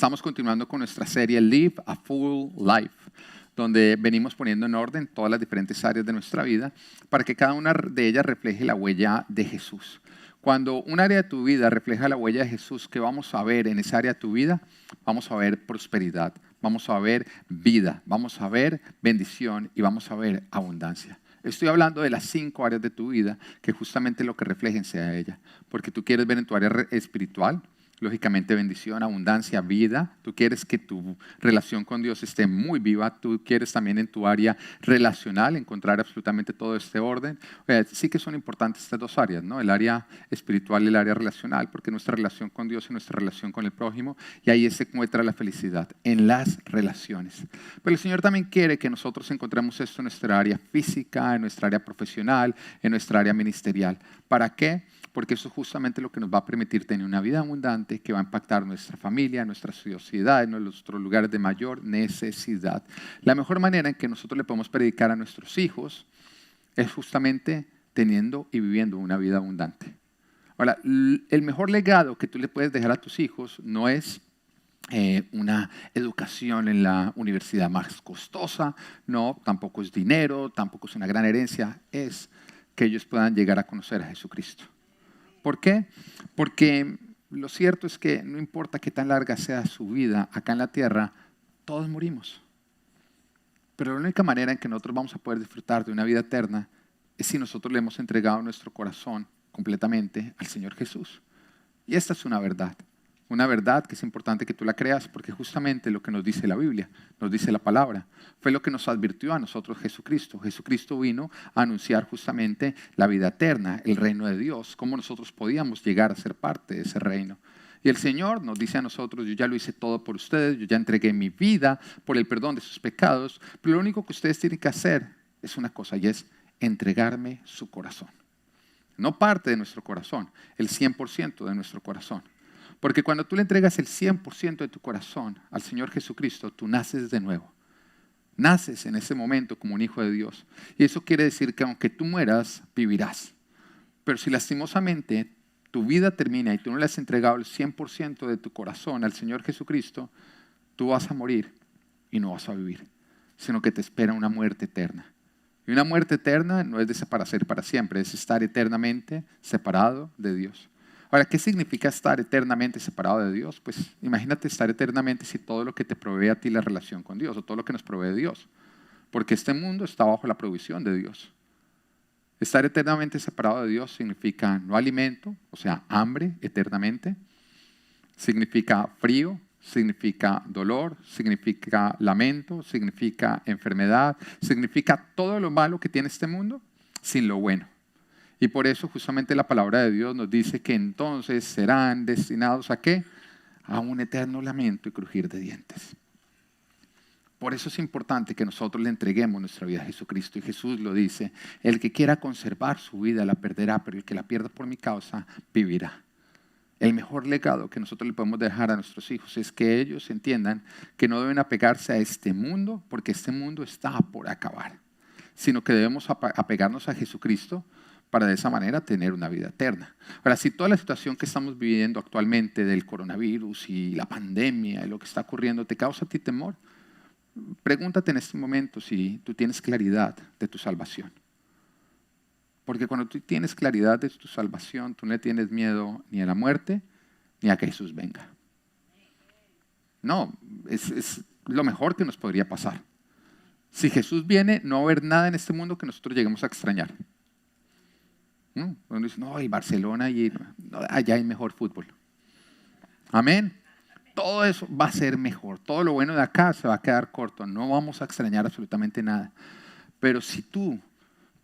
Estamos continuando con nuestra serie Live a Full Life, donde venimos poniendo en orden todas las diferentes áreas de nuestra vida para que cada una de ellas refleje la huella de Jesús. Cuando un área de tu vida refleja la huella de Jesús, ¿qué vamos a ver en esa área de tu vida? Vamos a ver prosperidad, vamos a ver vida, vamos a ver bendición y vamos a ver abundancia. Estoy hablando de las 5 áreas de tu vida que justamente lo que reflejen sea ella. Porque tú quieres ver en tu área espiritual, lógicamente bendición, abundancia, vida. Tú quieres que tu relación con Dios esté muy viva. Tú quieres también en tu área relacional encontrar absolutamente todo este orden. Sí que son importantes estas 2 áreas, ¿no? El área espiritual y el área relacional, porque nuestra relación con Dios y nuestra relación con el prójimo, y ahí se encuentra la felicidad, en las relaciones. Pero el Señor también quiere que nosotros encontremos esto en nuestra área física, en nuestra área profesional, en nuestra área ministerial. ¿Para qué? Porque eso es justamente lo que nos va a permitir tener una vida abundante que va a impactar nuestra familia, nuestra sociedad, nuestros lugares de mayor necesidad. La mejor manera en que nosotros le podemos predicar a nuestros hijos es justamente teniendo y viviendo una vida abundante. Ahora, el mejor legado que tú le puedes dejar a tus hijos no es una educación en la universidad más costosa, no, tampoco es dinero, tampoco es una gran herencia, es que ellos puedan llegar a conocer a Jesucristo. ¿Por qué? Porque lo cierto es que no importa qué tan larga sea su vida acá en la tierra, todos morimos. Pero la única manera en que nosotros vamos a poder disfrutar de una vida eterna es si nosotros le hemos entregado nuestro corazón completamente al Señor Jesús. Y esta es una verdad que es importante que tú la creas porque justamente lo que nos dice la Biblia, nos dice la palabra, fue lo que nos advirtió a nosotros Jesucristo. Jesucristo vino a anunciar justamente la vida eterna, el reino de Dios, cómo nosotros podíamos llegar a ser parte de ese reino. Y el Señor nos dice a nosotros, yo ya lo hice todo por ustedes, yo ya entregué mi vida por el perdón de sus pecados, pero lo único que ustedes tienen que hacer es una cosa y es entregarme su corazón. No parte de nuestro corazón, el 100% de nuestro corazón. Porque cuando tú le entregas el 100% de tu corazón al Señor Jesucristo, tú naces de nuevo. Naces en ese momento como un hijo de Dios. Y eso quiere decir que aunque tú mueras, vivirás. Pero si lastimosamente tu vida termina y tú no le has entregado el 100% de tu corazón al Señor Jesucristo, tú vas a morir y no vas a vivir, sino que te espera una muerte eterna. Y una muerte eterna no es desaparecer para siempre, es estar eternamente separado de Dios. Ahora, ¿qué significa estar eternamente separado de Dios? Pues imagínate estar eternamente si todo lo que te provee a ti la relación con Dios o todo lo que nos provee Dios. Porque este mundo está bajo la provisión de Dios. Estar eternamente separado de Dios significa no alimento, o sea, hambre eternamente. Significa frío, significa dolor, significa lamento, significa enfermedad, significa todo lo malo que tiene este mundo sin lo bueno. Y por eso justamente la palabra de Dios nos dice que entonces serán destinados ¿a qué? A un eterno lamento y crujir de dientes. Por eso es importante que nosotros le entreguemos nuestra vida a Jesucristo. Y Jesús lo dice, el que quiera conservar su vida la perderá, pero el que la pierda por mi causa vivirá. El mejor legado que nosotros le podemos dejar a nuestros hijos es que ellos entiendan que no deben apegarse a este mundo porque este mundo está por acabar, sino que debemos apegarnos a Jesucristo para de esa manera tener una vida eterna. Ahora, si toda la situación que estamos viviendo actualmente del coronavirus y la pandemia y lo que está ocurriendo te causa a ti temor, pregúntate en este momento si tú tienes claridad de tu salvación. Porque cuando tú tienes claridad de tu salvación, tú no le tienes miedo ni a la muerte ni a que Jesús venga. No, es lo mejor que nos podría pasar. Si Jesús viene, no va a haber nada en este mundo que nosotros lleguemos a extrañar. Uno dice, no, el Barcelona y no, allá hay mejor fútbol. Amén. Todo eso va a ser mejor. Todo lo bueno de acá se va a quedar corto. No vamos a extrañar absolutamente nada. Pero si tú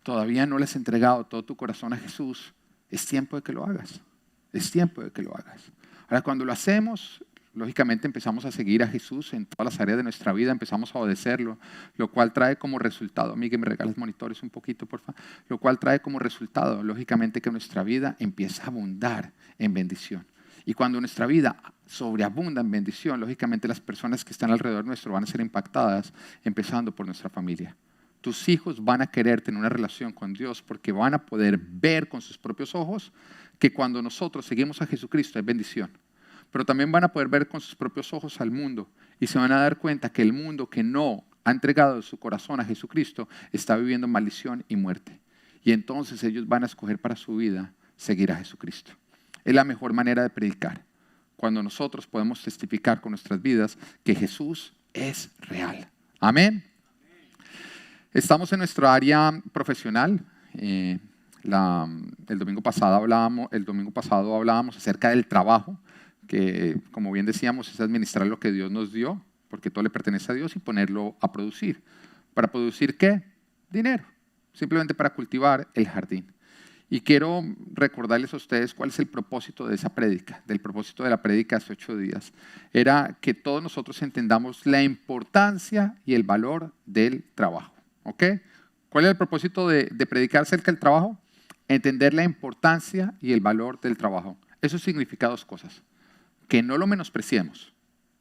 todavía no le has entregado todo tu corazón a Jesús, es tiempo de que lo hagas. Es tiempo de que lo hagas. Ahora, cuando lo hacemos, lógicamente empezamos a seguir a Jesús en todas las áreas de nuestra vida, empezamos a obedecerlo, lo cual trae como resultado, Miguel, me regalas monitores un poquito, por favor, lo cual trae como resultado, lógicamente, que nuestra vida empieza a abundar en bendición. Y cuando nuestra vida sobreabunda en bendición, lógicamente las personas que están alrededor nuestro van a ser impactadas, empezando por nuestra familia. Tus hijos van a querer tener una relación con Dios porque van a poder ver con sus propios ojos que cuando nosotros seguimos a Jesucristo hay bendición. pero también van a poder ver con sus propios ojos al mundo y se van a dar cuenta que el mundo que no ha entregado su corazón a Jesucristo está viviendo maldición y muerte. Y entonces ellos van a escoger para su vida seguir a Jesucristo. Es la mejor manera de predicar, cuando nosotros podemos testificar con nuestras vidas que Jesús es real. Amén. Estamos en nuestra área profesional. El domingo pasado hablábamos acerca del trabajo, que como bien decíamos es administrar lo que Dios nos dio, porque todo le pertenece a Dios, y ponerlo a producir. ¿Para producir qué? Dinero. Simplemente para cultivar el jardín. Y quiero recordarles a ustedes cuál es el propósito de esa prédica, del propósito de la prédica hace 8 días. Era que todos nosotros entendamos la importancia y el valor del trabajo. ¿Ok? ¿Cuál es el propósito de predicar acerca del trabajo? Entender la importancia y el valor del trabajo. Eso significa 2 cosas. Que no lo menospreciemos.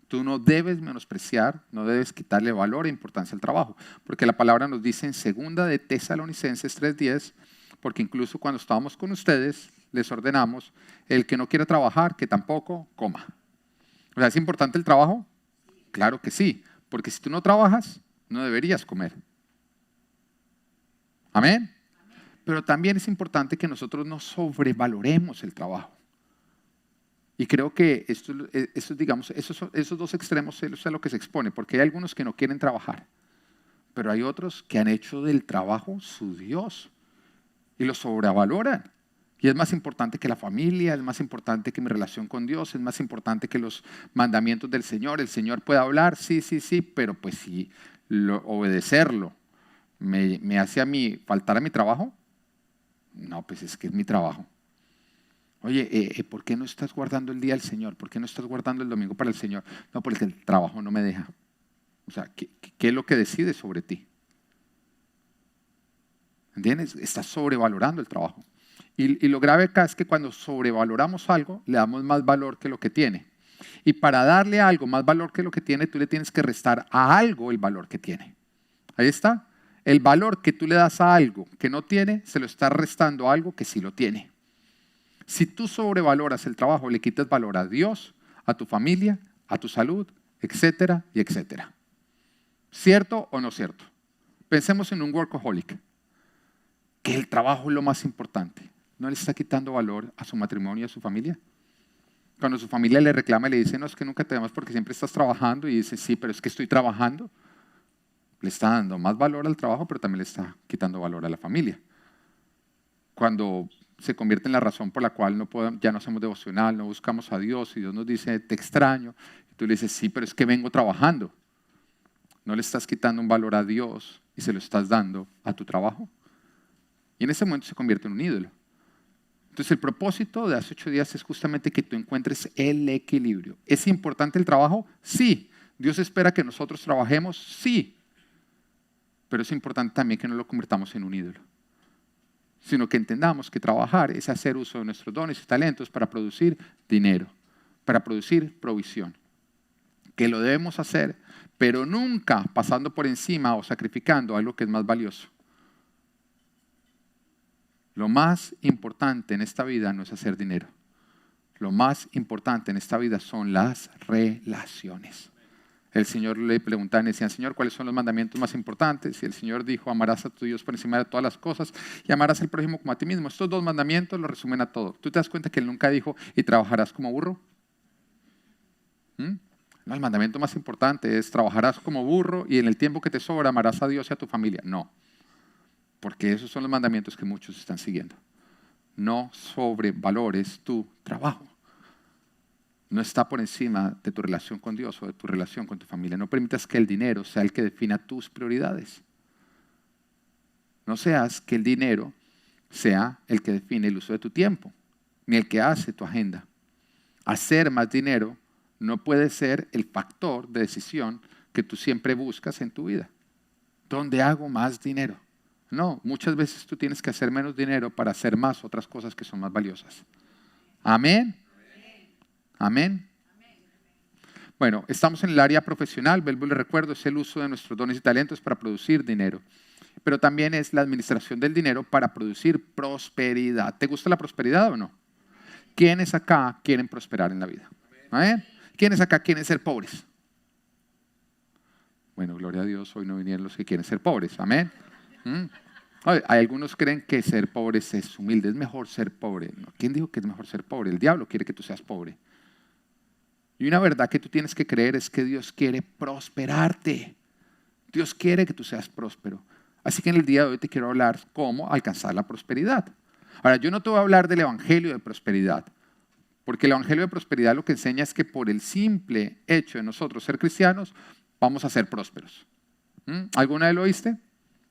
Tú no debes menospreciar, no debes quitarle valor e importancia al trabajo. Porque la palabra nos dice en 2 de Tesalonicenses 3:10, porque incluso cuando estábamos con ustedes, les ordenamos, el que no quiera trabajar, que tampoco coma. O sea, ¿es importante el trabajo? Claro que sí, porque si tú no trabajas, no deberías comer. ¿Amén? Pero también es importante que nosotros no sobrevaloremos el trabajo. Y creo que esos 2 extremos es a lo que se expone, porque hay algunos que no quieren trabajar, pero hay otros que han hecho del trabajo su Dios y lo sobrevaloran. Y es más importante que la familia, es más importante que mi relación con Dios, es más importante que los mandamientos del Señor. El Señor puede hablar, sí, pero pues si obedecerlo me hace a mí faltar a mi trabajo, no, pues es que es mi trabajo. Oye, ¿por qué no estás guardando el día del Señor? ¿Por qué no estás guardando el domingo para el Señor? No, porque el trabajo no me deja. O sea, ¿qué es lo que decide sobre ti? ¿Entiendes? Estás sobrevalorando el trabajo. Y lo grave acá es que cuando sobrevaloramos algo, le damos más valor que lo que tiene. Y para darle a algo más valor que lo que tiene, tú le tienes que restar a algo el valor que tiene. Ahí está. El valor que tú le das a algo que no tiene, se lo estás restando a algo que sí lo tiene. Si tú sobrevaloras el trabajo, le quitas valor a Dios, a tu familia, a tu salud, etcétera y etcétera. ¿Cierto o no cierto? Pensemos en un workaholic, que el trabajo es lo más importante. ¿No le está quitando valor a su matrimonio y a su familia? Cuando su familia le reclama y le dice, no, es que nunca te amas porque siempre estás trabajando, y dice, sí, pero es que estoy trabajando. Le está dando más valor al trabajo, pero también le está quitando valor a la familia. Cuando se convierte en la razón por la cual ya no hacemos devocional, no buscamos a Dios, y Dios nos dice, te extraño, y tú le dices, sí, pero es que vengo trabajando. No le estás quitando un valor a Dios y se lo estás dando a tu trabajo. Y en ese momento se convierte en un ídolo. Entonces el propósito de hace 8 días es justamente que tú encuentres el equilibrio. ¿Es importante el trabajo? Sí. ¿Dios espera que nosotros trabajemos? Sí. Pero es importante también que no lo convirtamos en un ídolo, sino que entendamos que trabajar es hacer uso de nuestros dones y talentos para producir dinero, para producir provisión. Que lo debemos hacer, pero nunca pasando por encima o sacrificando algo que es más valioso. Lo más importante en esta vida no es hacer dinero. Lo más importante en esta vida son las relaciones. El Señor le preguntaba y decía, Señor, ¿cuáles son los mandamientos más importantes? Y el Señor dijo, amarás a tu Dios por encima de todas las cosas y amarás al prójimo como a ti mismo. Estos 2 mandamientos lo resumen a todo. ¿Tú te das cuenta que Él nunca dijo, y trabajarás como burro? No, el mandamiento más importante es, trabajarás como burro y en el tiempo que te sobra amarás a Dios y a tu familia. No, porque esos son los mandamientos que muchos están siguiendo. No sobrevalores tu trabajo. No está por encima de tu relación con Dios o de tu relación con tu familia. No permitas que el dinero sea el que defina tus prioridades. No seas que el dinero sea el que define el uso de tu tiempo, ni el que hace tu agenda. Hacer más dinero no puede ser el factor de decisión que tú siempre buscas en tu vida. ¿Dónde hago más dinero? No, muchas veces tú tienes que hacer menos dinero para hacer más otras cosas que son más valiosas. Amén. Amén. Bueno, estamos en el área profesional, vuelvo y les recuerdo, es el uso de nuestros dones y talentos para producir dinero. Pero también es la administración del dinero para producir prosperidad. ¿Te gusta la prosperidad o no? ¿Quiénes acá quieren prosperar en la vida? Amén. ¿Quiénes acá quieren ser pobres? Bueno, gloria a Dios, hoy no vinieron los que quieren ser pobres. Amén. Hay algunos creen que ser pobre es humilde, es mejor ser pobre. ¿Quién dijo que es mejor ser pobre? El diablo quiere que tú seas pobre. Y una verdad que tú tienes que creer es que Dios quiere prosperarte. Dios quiere que tú seas próspero. Así que en el día de hoy te quiero hablar cómo alcanzar la prosperidad. Ahora, yo no te voy a hablar del evangelio de prosperidad, porque el evangelio de prosperidad lo que enseña es que por el simple hecho de nosotros ser cristianos, vamos a ser prósperos. ¿Alguna vez lo oíste?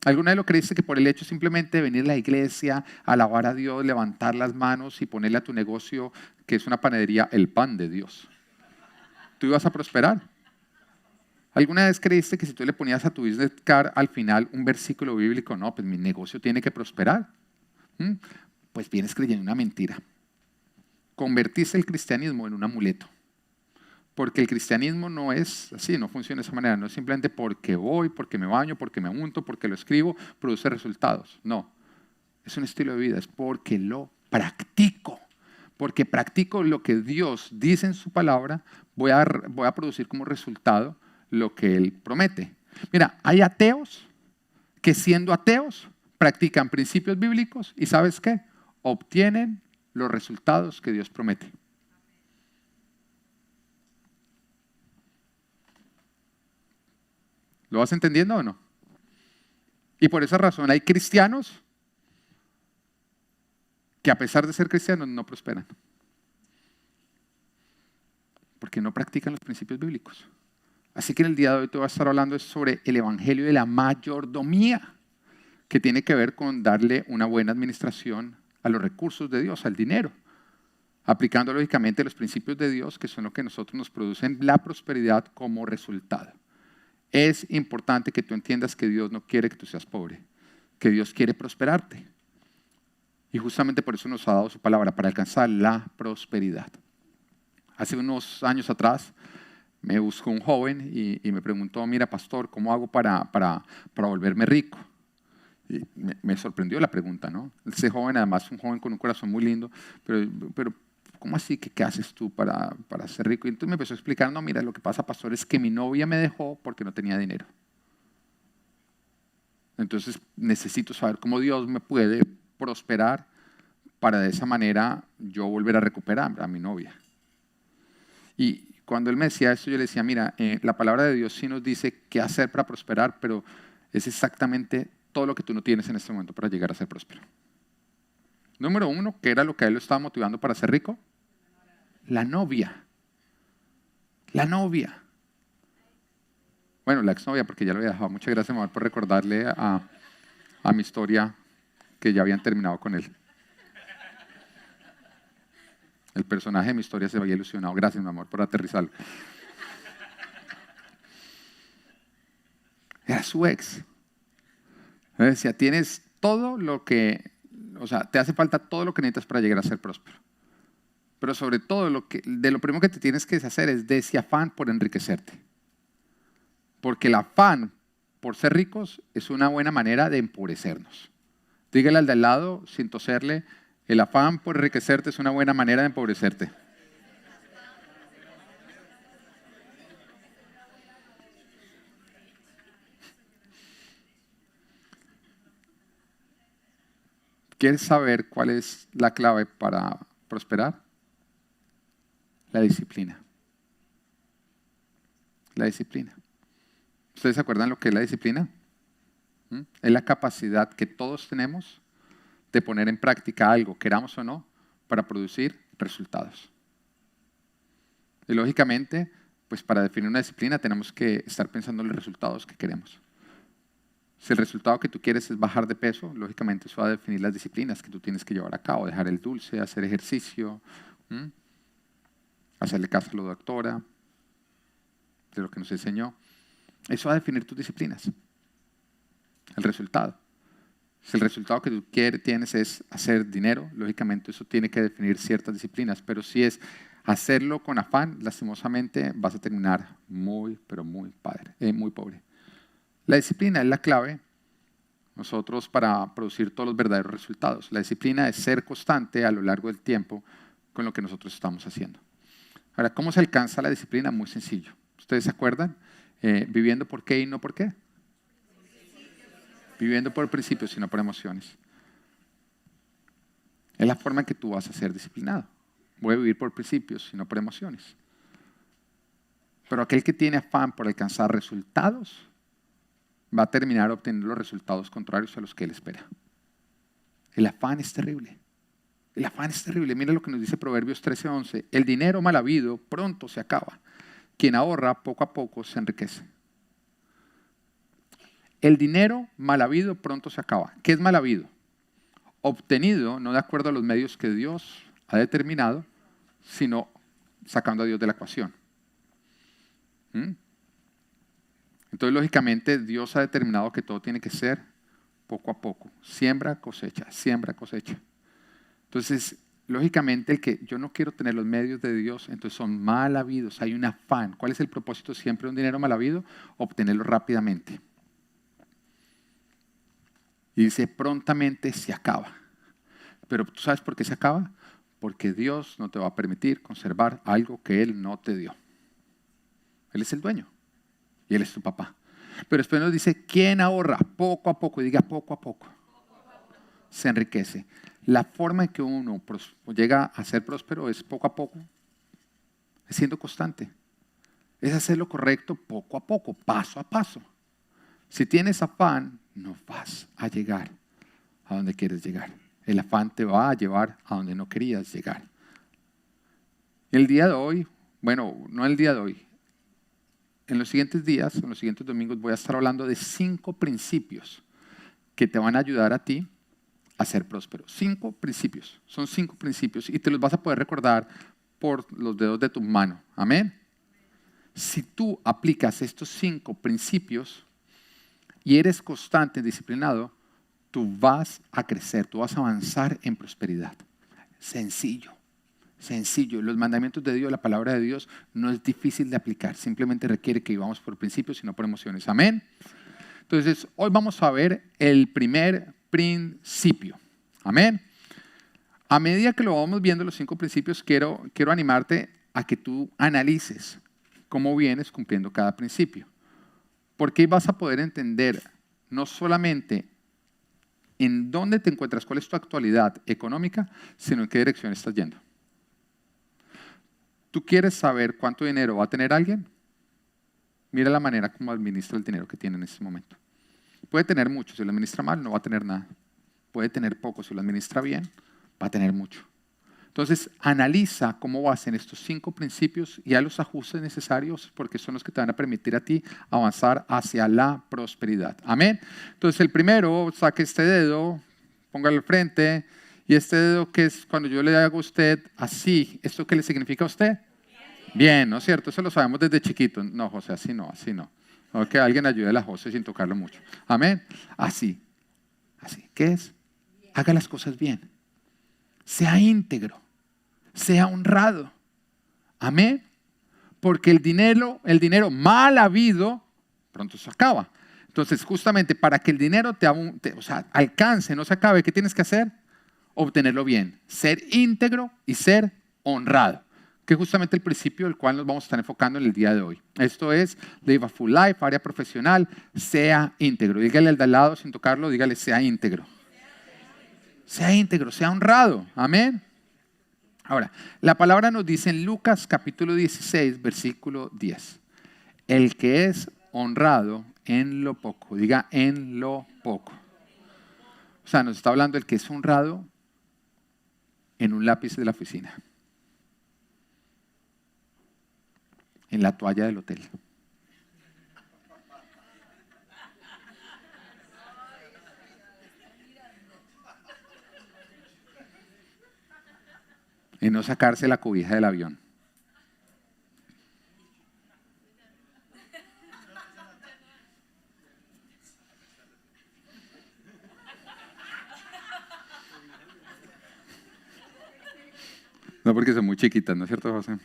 ¿Alguna vez lo creíste que por el hecho simplemente de venir a la iglesia, alabar a Dios, levantar las manos y ponerle a tu negocio, que es una panadería, el pan de Dios, tú ibas a prosperar? ¿Alguna vez creíste que si tú le ponías a tu business card al final un versículo bíblico, no, pues mi negocio tiene que prosperar? Pues vienes creyendo una mentira. Convertiste el cristianismo en un amuleto. Porque el cristianismo no es así, no funciona de esa manera. No es simplemente porque voy, porque me baño, porque me unto, porque lo escribo, produce resultados. No, es un estilo de vida, es porque lo practico. Porque practico lo que Dios dice en su palabra, voy a producir como resultado lo que Él promete. Mira, hay ateos que siendo ateos practican principios bíblicos y ¿sabes qué? Obtienen los resultados que Dios promete. ¿Lo vas entendiendo o no? Y por esa razón hay cristianos que a pesar de ser cristianos no prosperan. Porque no practican los principios bíblicos. Así que en el día de hoy te voy a estar hablando sobre el evangelio de la mayordomía, que tiene que ver con darle una buena administración a los recursos de Dios, al dinero, aplicando lógicamente los principios de Dios, que son lo que nosotros nos producen la prosperidad como resultado. Es importante que tú entiendas que Dios no quiere que tú seas pobre, que Dios quiere prosperarte. Y justamente por eso nos ha dado su palabra, para alcanzar la prosperidad. Hace unos años atrás me buscó un joven y me preguntó, mira pastor, ¿cómo hago para volverme rico? Y me sorprendió la pregunta, ¿no? Ese joven, además, un joven con un corazón muy lindo, pero ¿cómo así? ¿Qué haces tú para ser rico? Y entonces me empezó a explicar, no, mira, lo que pasa, pastor, es que mi novia me dejó porque no tenía dinero. Entonces necesito saber cómo Dios me puede prosperar para de esa manera yo volver a recuperar a mi novia. Y cuando él me decía esto, yo le decía, mira, la palabra de Dios sí nos dice qué hacer para prosperar, pero es exactamente todo lo que tú no tienes en este momento para llegar a ser próspero. Número uno, ¿qué era lo que a él lo estaba motivando para ser rico? La novia. La novia. Bueno, la exnovia, porque ya lo había dejado. Muchas gracias, mamá, por recordarle a mi historia que ya habían terminado con él. El personaje de mi historia se había ilusionado. Gracias, mi amor, por aterrizarlo. Era su ex. Le decía, tienes todo lo que, o sea, te hace falta todo lo que necesitas para llegar a ser próspero. Pero sobre todo, lo primero que te tienes que deshacer es de ese afán por enriquecerte. Porque el afán por ser ricos es una buena manera de empobrecernos. Dígale al de al lado, sin toserle, el afán por enriquecerte es una buena manera de empobrecerte. ¿Quieres saber cuál es la clave para prosperar? La disciplina. La disciplina. ¿Ustedes se acuerdan lo que es la disciplina? Es la capacidad que todos tenemos de poner en práctica algo, queramos o no, para producir resultados. Y lógicamente, pues para definir una disciplina tenemos que estar pensando en los resultados que queremos. Si el resultado que tú quieres es bajar de peso, lógicamente eso va a definir las disciplinas que tú tienes que llevar a cabo, dejar el dulce, hacer ejercicio, hacerle caso a la doctora, de lo que nos enseñó. Eso va a definir tus disciplinas, el resultado. Si el resultado que tú tienes es hacer dinero, lógicamente eso tiene que definir ciertas disciplinas, pero si es hacerlo con afán, lastimosamente vas a terminar muy, pero muy pobre. La disciplina es la clave nosotros para producir todos los verdaderos resultados. La disciplina es ser constante a lo largo del tiempo con lo que nosotros estamos haciendo. Ahora, ¿cómo se alcanza la disciplina? Muy sencillo. ¿Ustedes se acuerdan? Viviendo por qué y no por qué. Viviendo por principios y no por emociones. Es la forma en que tú vas a ser disciplinado. Voy a vivir por principios y no por emociones. Pero aquel que tiene afán por alcanzar resultados va a terminar obteniendo los resultados contrarios a los que él espera. El afán es terrible. El afán es terrible. Mira lo que nos dice Proverbios 13:11. El dinero mal habido pronto se acaba. Quien ahorra poco a poco se enriquece. El dinero mal habido pronto se acaba. ¿Qué es mal habido? Obtenido no de acuerdo a los medios que Dios ha determinado, sino sacando a Dios de la ecuación. Entonces, lógicamente, Dios ha determinado que todo tiene que ser poco a poco. Siembra, cosecha, siembra, cosecha. Entonces, lógicamente, el que yo no quiero tener los medios de Dios, entonces son mal habidos, hay un afán. ¿Cuál es el propósito siempre de un dinero mal habido? Obtenerlo rápidamente. Y dice, prontamente se acaba. Pero ¿tú sabes por qué se acaba? Porque Dios no te va a permitir conservar algo que Él no te dio. Él es el dueño y Él es tu papá. Pero después nos dice, ¿quién ahorra? Poco a poco, y diga poco a poco. Se enriquece. La forma en que uno llega a ser próspero es poco a poco, es siendo constante. Es hacer lo correcto poco a poco, paso a paso. Si tienes afán, no vas a llegar a donde quieres llegar. El afán te va a llevar a donde no querías llegar. El día de hoy, bueno, no el día de hoy, en los siguientes días, en los siguientes domingos voy a estar hablando de 5 principios que te van a ayudar a ti a ser próspero. 5 principios, son 5 principios y te los vas a poder recordar por los dedos de tu mano. Amén. Si tú aplicas estos 5 principios y eres constante, disciplinado, tú vas a crecer, tú vas a avanzar en prosperidad. Sencillo, sencillo. Los mandamientos de Dios, la palabra de Dios, no es difícil de aplicar. Simplemente requiere que vivamos por principios y no por emociones. Amén. Entonces, hoy vamos a ver el primer principio. Amén. A medida que lo vamos viendo, los 5 principios, quiero animarte a que tú analices cómo vienes cumpliendo cada principio. Porque vas a poder entender no solamente en dónde te encuentras, cuál es tu actualidad económica, sino en qué dirección estás yendo. ¿Tú quieres saber cuánto dinero va a tener alguien? Mira la manera como administra el dinero que tiene en este momento. Puede tener mucho, si lo administra mal no va a tener nada. Puede tener poco, si lo administra bien va a tener mucho. Entonces, analiza cómo vas en estos 5 principios y haz los ajustes necesarios porque son los que te van a permitir a ti avanzar hacia la prosperidad. Amén. Entonces, el primero, saque este dedo, póngalo al frente y este dedo que es cuando yo le hago a usted así, ¿esto qué le significa a usted? Bien, ¿no es cierto? Eso lo sabemos desde chiquito. No, José, así no, así no. No, que alguien ayude a la José sin tocarlo mucho. Amén. Así, así. ¿Qué es? Haga las cosas bien. Sea íntegro, sea honrado. Amén. Porque el dinero mal habido, pronto se acaba. Entonces, justamente para que el dinero alcance, no se acabe, ¿qué tienes que hacer? Obtenerlo bien. Ser íntegro y ser honrado. Que es justamente el principio del cual nos vamos a estar enfocando en el día de hoy. Esto es Live a Full Life, área profesional, sea íntegro. Dígale al de al lado sin tocarlo, dígale sea íntegro. Sea íntegro, sea honrado. Amén. Ahora, la palabra nos dice en Lucas capítulo 16, versículo 10. El que es honrado en lo poco, diga en lo poco. O sea, nos está hablando el que es honrado en un lápiz de la oficina, en la toalla del hotel. En no sacarse la cobija del avión. No, porque son muy chiquitas, ¿no es cierto, José?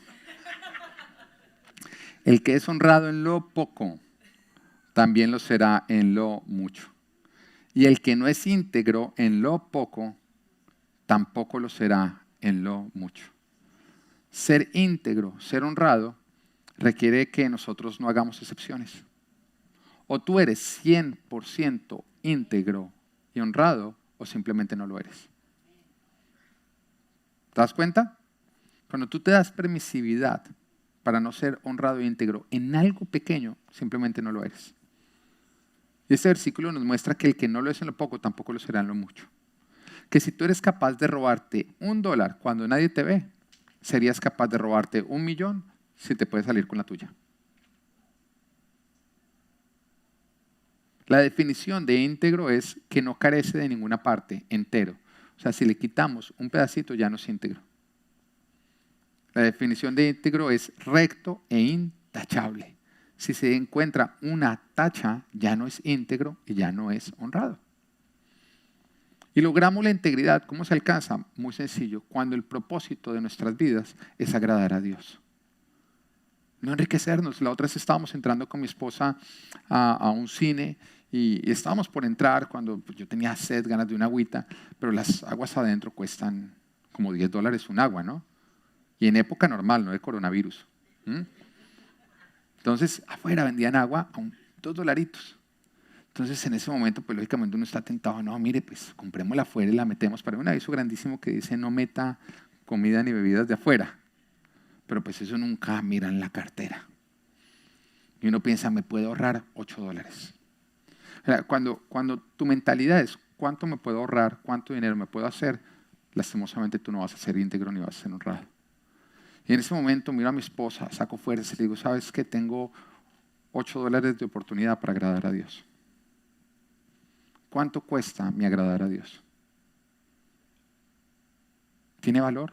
El que es honrado en lo poco, también lo será en lo mucho. Y el que no es íntegro en lo poco, tampoco lo será en lo mucho. Ser íntegro, ser honrado, requiere que nosotros no hagamos excepciones. O tú eres 100% íntegro y honrado, o simplemente no lo eres. ¿Te das cuenta? Cuando tú te das permisividad para no ser honrado e íntegro en algo pequeño, simplemente no lo eres. Y este versículo nos muestra que el que no lo es en lo poco, tampoco lo será en lo mucho. Que si tú eres capaz de robarte $1 cuando nadie te ve, serías capaz de robarte 1.000.000 si te puedes salir con la tuya. La definición de íntegro es que no carece de ninguna parte, entero. O sea, si le quitamos un pedacito ya no es íntegro. La definición de íntegro es recto e intachable. Si se encuentra una tacha, ya no es íntegro y ya no es honrado. Y logramos la integridad. ¿Cómo se alcanza? Muy sencillo. Cuando el propósito de nuestras vidas es agradar a Dios. No enriquecernos. La otra vez estábamos entrando con mi esposa a un cine y estábamos por entrar cuando pues, yo tenía sed, ganas de una agüita, pero las aguas adentro cuestan como $10 un agua, ¿no? Y en época normal, no de coronavirus. Entonces, afuera vendían agua a $2. Entonces, en ese momento, pues lógicamente uno está tentado, no, mire, pues comprémosla afuera y la metemos. Pero hay un aviso grandísimo que dice, no meta comida ni bebidas de afuera. Pero pues eso nunca mira en la cartera. Y uno piensa, me puedo ahorrar $8. O sea, cuando tu mentalidad es, ¿cuánto me puedo ahorrar? ¿Cuánto dinero me puedo hacer? Lastimosamente tú no vas a ser íntegro ni vas a ser honrado. Y en ese momento miro a mi esposa, saco fuerzas y le digo, ¿sabes qué? Tengo $8 de oportunidad para agradar a Dios. ¿Cuánto cuesta mi agradar a Dios? ¿Tiene valor?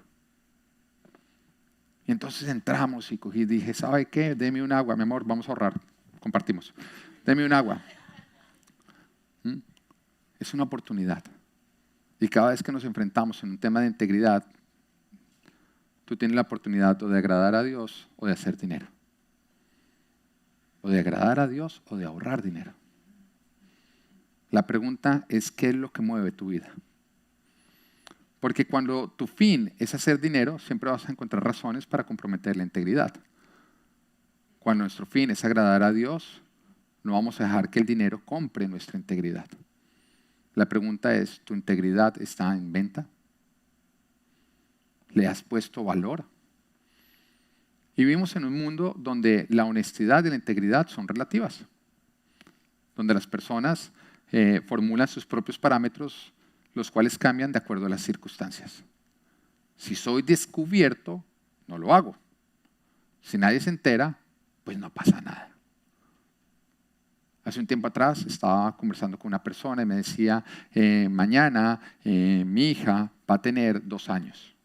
Y entonces entramos y cogí y dije, ¿sabe qué? Deme un agua, mi amor, vamos a ahorrar. Compartimos. Deme un agua. Es una oportunidad. Y cada vez que nos enfrentamos en un tema de integridad, tú tienes la oportunidad o de agradar a Dios o de hacer dinero. O de agradar a Dios o de ahorrar dinero. La pregunta es, ¿qué es lo que mueve tu vida? Porque cuando tu fin es hacer dinero, siempre vas a encontrar razones para comprometer la integridad. Cuando nuestro fin es agradar a Dios, no vamos a dejar que el dinero compre nuestra integridad. La pregunta es, ¿tu integridad está en venta? ¿Le has puesto valor? Y vivimos en un mundo donde la honestidad y la integridad son relativas. Donde las personas formulan sus propios parámetros, los cuales cambian de acuerdo a las circunstancias. Si soy descubierto, no lo hago. Si nadie se entera, pues no pasa nada. Hace un tiempo atrás estaba conversando con una persona y me decía, mañana mi hija va a tener 2 años.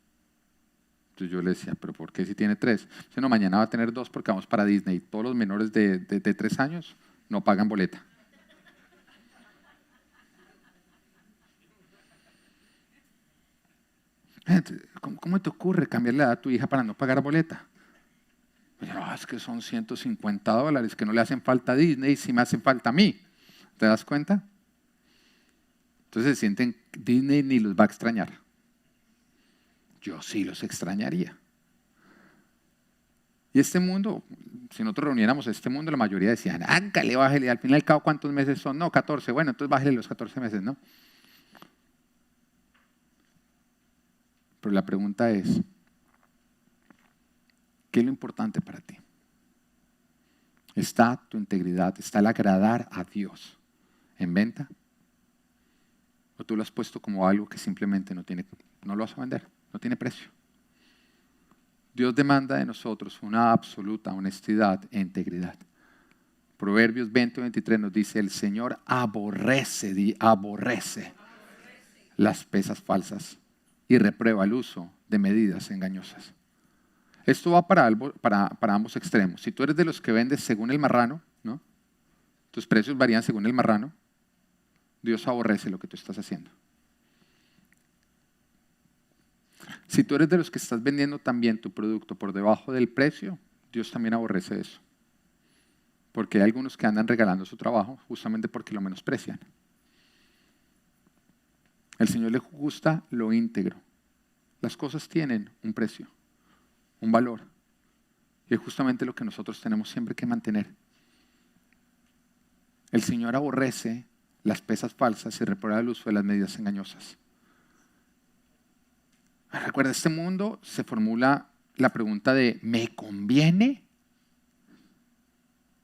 Entonces yo le decía, ¿pero por qué si tiene 3? Dice, no, mañana va a tener 2 porque vamos para Disney. Todos los menores de 3 años no pagan boleta. ¿Cómo te ocurre cambiarle la edad a tu hija para no pagar boleta? No, es que son $150 que no le hacen falta a Disney, si me hacen falta a mí. ¿Te das cuenta? Entonces sienten que Disney ni los va a extrañar. Yo sí los extrañaría. Y este mundo, si nosotros reuniéramos este mundo, la mayoría decían, ángale, bájale, al fin y al cabo, ¿cuántos meses son? No, 14. Bueno, entonces bájale los 14 meses, ¿no? Pero la pregunta es, ¿qué es lo importante para ti? ¿Está tu integridad, está el agradar a Dios en venta? ¿O tú lo has puesto como algo que simplemente no lo vas a vender, no tiene precio? Dios demanda de nosotros una absoluta honestidad e integridad. Proverbios 20:23 nos dice, el Señor aborrece las pesas falsas y reprueba el uso de medidas engañosas. Esto va para ambos extremos. Si tú eres de los que vendes según el marrano, ¿no? Tus precios varían según el marrano, Dios aborrece lo que tú estás haciendo. Si tú eres de los que estás vendiendo también tu producto por debajo del precio, Dios también aborrece eso. Porque hay algunos que andan regalando su trabajo justamente porque lo menosprecian. El Señor le gusta lo íntegro. Las cosas tienen un precio. un valor. Y es justamente lo que nosotros tenemos siempre que mantener. El Señor aborrece las pesas falsas y reprueba el uso de las medidas engañosas. Recuerda, este mundo se formula la pregunta de ¿me conviene?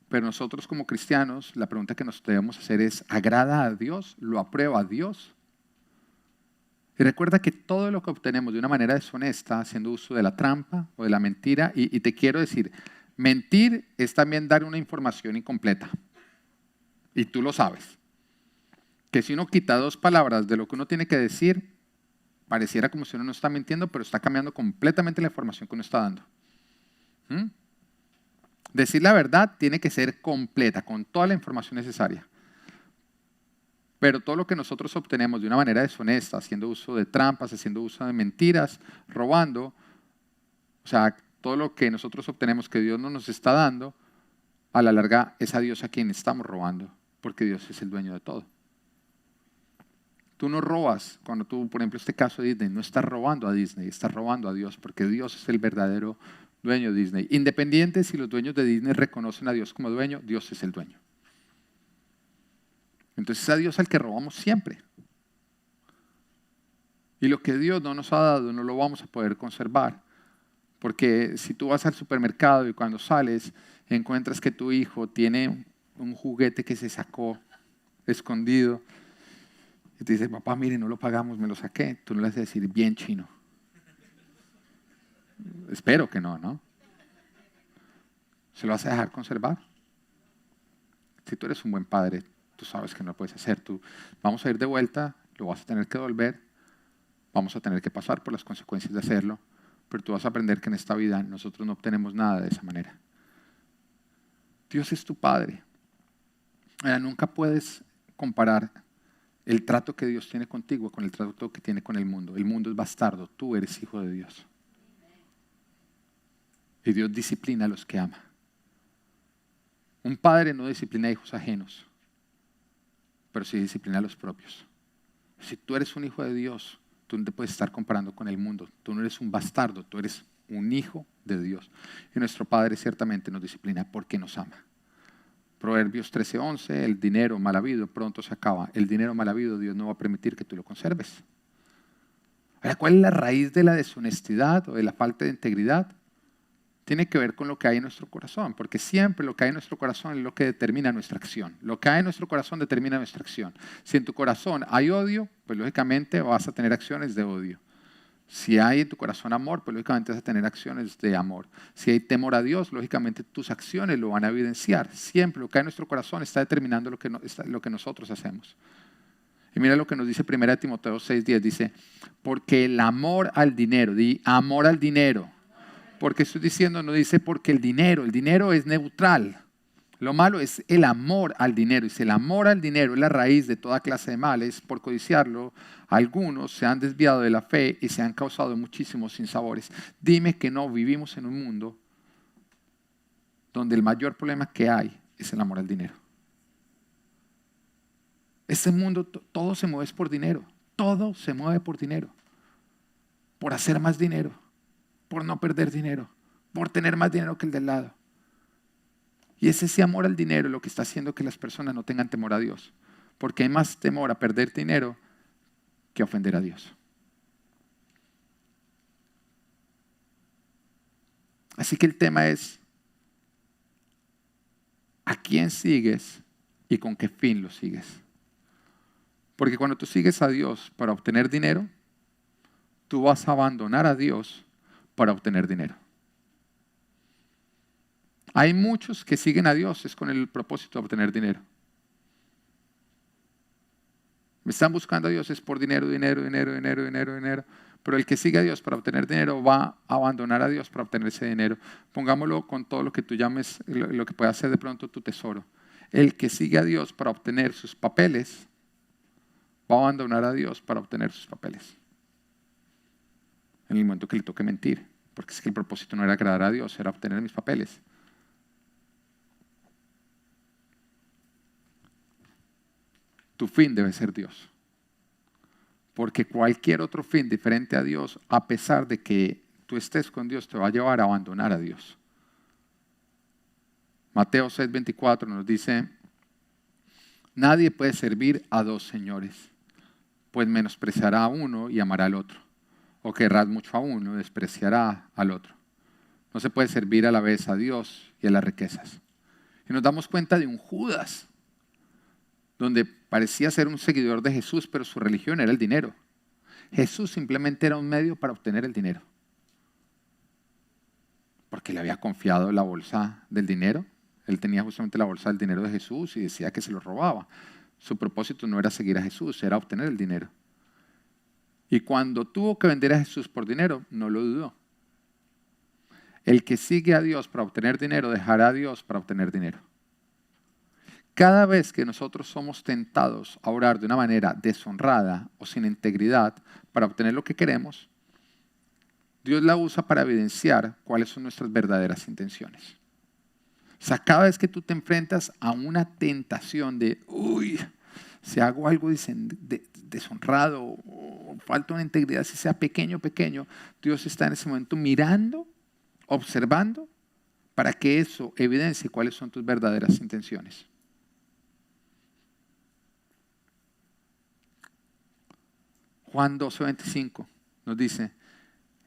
Pero nosotros como cristianos, la pregunta que nos debemos hacer es ¿agrada a Dios? ¿Lo aprueba a Dios? Y recuerda que todo lo que obtenemos de una manera deshonesta, haciendo uso de la trampa o de la mentira, y te quiero decir, mentir es también dar una información incompleta. Y tú lo sabes. Que si uno quita 2 palabras de lo que uno tiene que decir, pareciera como si uno no está mintiendo, pero está cambiando completamente la información que uno está dando. ¿Mm? Decir la verdad tiene que ser completa, con toda la información necesaria. Pero todo lo que nosotros obtenemos de una manera deshonesta, haciendo uso de trampas, haciendo uso de mentiras, robando, o sea, todo lo que nosotros obtenemos que Dios no nos está dando, a la larga es a Dios a quien estamos robando, porque Dios es el dueño de todo. Tú no robas, cuando tú, por ejemplo, este caso de Disney, no estás robando a Disney, estás robando a Dios, porque Dios es el verdadero dueño de Disney. Independiente si los dueños de Disney reconocen a Dios como dueño, Dios es el dueño. Entonces es a Dios al que robamos siempre. Y lo que Dios no nos ha dado no lo vamos a poder conservar. Porque si tú vas al supermercado y cuando sales encuentras que tu hijo tiene un juguete que se sacó escondido y te dice, papá, mire, no lo pagamos, me lo saqué, tú no le vas a decir, bien chino. Espero que no, ¿no? ¿Se lo vas a dejar conservar? Si tú eres un buen padre, tú sabes que no lo puedes hacer. Vamos a ir de vuelta, lo vas a tener que devolver, vamos a tener que pasar por las consecuencias de hacerlo, pero tú vas a aprender que en esta vida nosotros no obtenemos nada de esa manera. Dios es tu Padre. Nunca puedes comparar el trato que Dios tiene contigo con el trato que tiene con el mundo. El mundo es bastardo, tú eres hijo de Dios. Y Dios disciplina a los que ama. Un padre no disciplina a hijos ajenos, pero sí disciplina a los propios. Si tú eres un hijo de Dios, tú no te puedes estar comparando con el mundo. Tú no eres un bastardo, tú eres un hijo de Dios. Y nuestro Padre ciertamente nos disciplina porque nos ama. Proverbios 13:11, el dinero mal habido pronto se acaba. El dinero mal habido Dios no va a permitir que tú lo conserves. Ahora, ¿cuál es la raíz de la deshonestidad o de la falta de integridad? Tiene que ver con lo que hay en nuestro corazón, porque siempre lo que hay en nuestro corazón es lo que determina nuestra acción. Lo que hay en nuestro corazón determina nuestra acción. Si en tu corazón hay odio, pues lógicamente vas a tener acciones de odio. Si hay en tu corazón amor, pues lógicamente vas a tener acciones de amor. Si hay temor a Dios, lógicamente tus acciones lo van a evidenciar. Siempre lo que hay en nuestro corazón está determinando lo que nosotros hacemos. Y mira lo que nos dice 1 Timoteo 6:10, dice, porque el amor al dinero, di amor al dinero. Porque estoy diciendo, no dice porque el dinero es neutral. Lo malo es el amor al dinero. Y si el amor al dinero es la raíz de toda clase de males, por codiciarlo, algunos se han desviado de la fe y se han causado muchísimos sinsabores. Dime que no vivimos en un mundo donde el mayor problema que hay es el amor al dinero. Este mundo, todo se mueve por dinero. Todo se mueve por dinero. Por hacer más dinero. Por no perder dinero. Por tener más dinero que el del lado. Y es ese amor al dinero lo que está haciendo que las personas no tengan temor a Dios. Porque hay más temor a perder dinero que a ofender a Dios. Así que el tema es, ¿a quién sigues y con qué fin lo sigues? Porque cuando tú sigues a Dios para obtener dinero, tú vas a abandonar a Dios para obtener dinero. Hay muchos que siguen a Dios es con el propósito de obtener dinero. Me están buscando a Dios es por dinero. Pero el que sigue a Dios para obtener dinero va a abandonar a Dios para obtener ese dinero. Pongámoslo con todo lo que tú llames, lo que pueda ser de pronto tu tesoro. El que sigue a Dios para obtener sus papeles, va a abandonar a Dios para obtener sus papeles. En el momento que le toque mentir. Porque es que el propósito no era agradar a Dios, era obtener mis papeles. Tu fin debe ser Dios. Porque cualquier otro fin diferente a Dios, a pesar de que tú estés con Dios te va a llevar a abandonar a Dios. Mateo 6:24 nos dice, nadie puede servir a dos señores, pues menospreciará a uno y amará al otro, o querrás mucho a uno y despreciará al otro. No se puede servir a la vez a Dios y a las riquezas. Y nos damos cuenta de un Judas, donde parecía ser un seguidor de Jesús, pero su religión era el dinero. Jesús simplemente era un medio para obtener el dinero. Porque le había confiado la bolsa del dinero. Él tenía justamente la bolsa del dinero de Jesús y decía que se lo robaba. Su propósito no era seguir a Jesús, era obtener el dinero. Y cuando tuvo que vender a Jesús por dinero, no lo dudó. El que sigue a Dios para obtener dinero, dejará a Dios para obtener dinero. Cada vez que nosotros somos tentados a orar de una manera deshonrada o sin integridad para obtener lo que queremos, Dios la usa para evidenciar cuáles son nuestras verdaderas intenciones. O sea, cada vez que tú te enfrentas a una tentación de, si hago algo deshonrado o falta una integridad, si sea pequeño, Dios está en ese momento mirando, observando, para que eso evidencie cuáles son tus verdaderas intenciones. Juan 12:25 nos dice,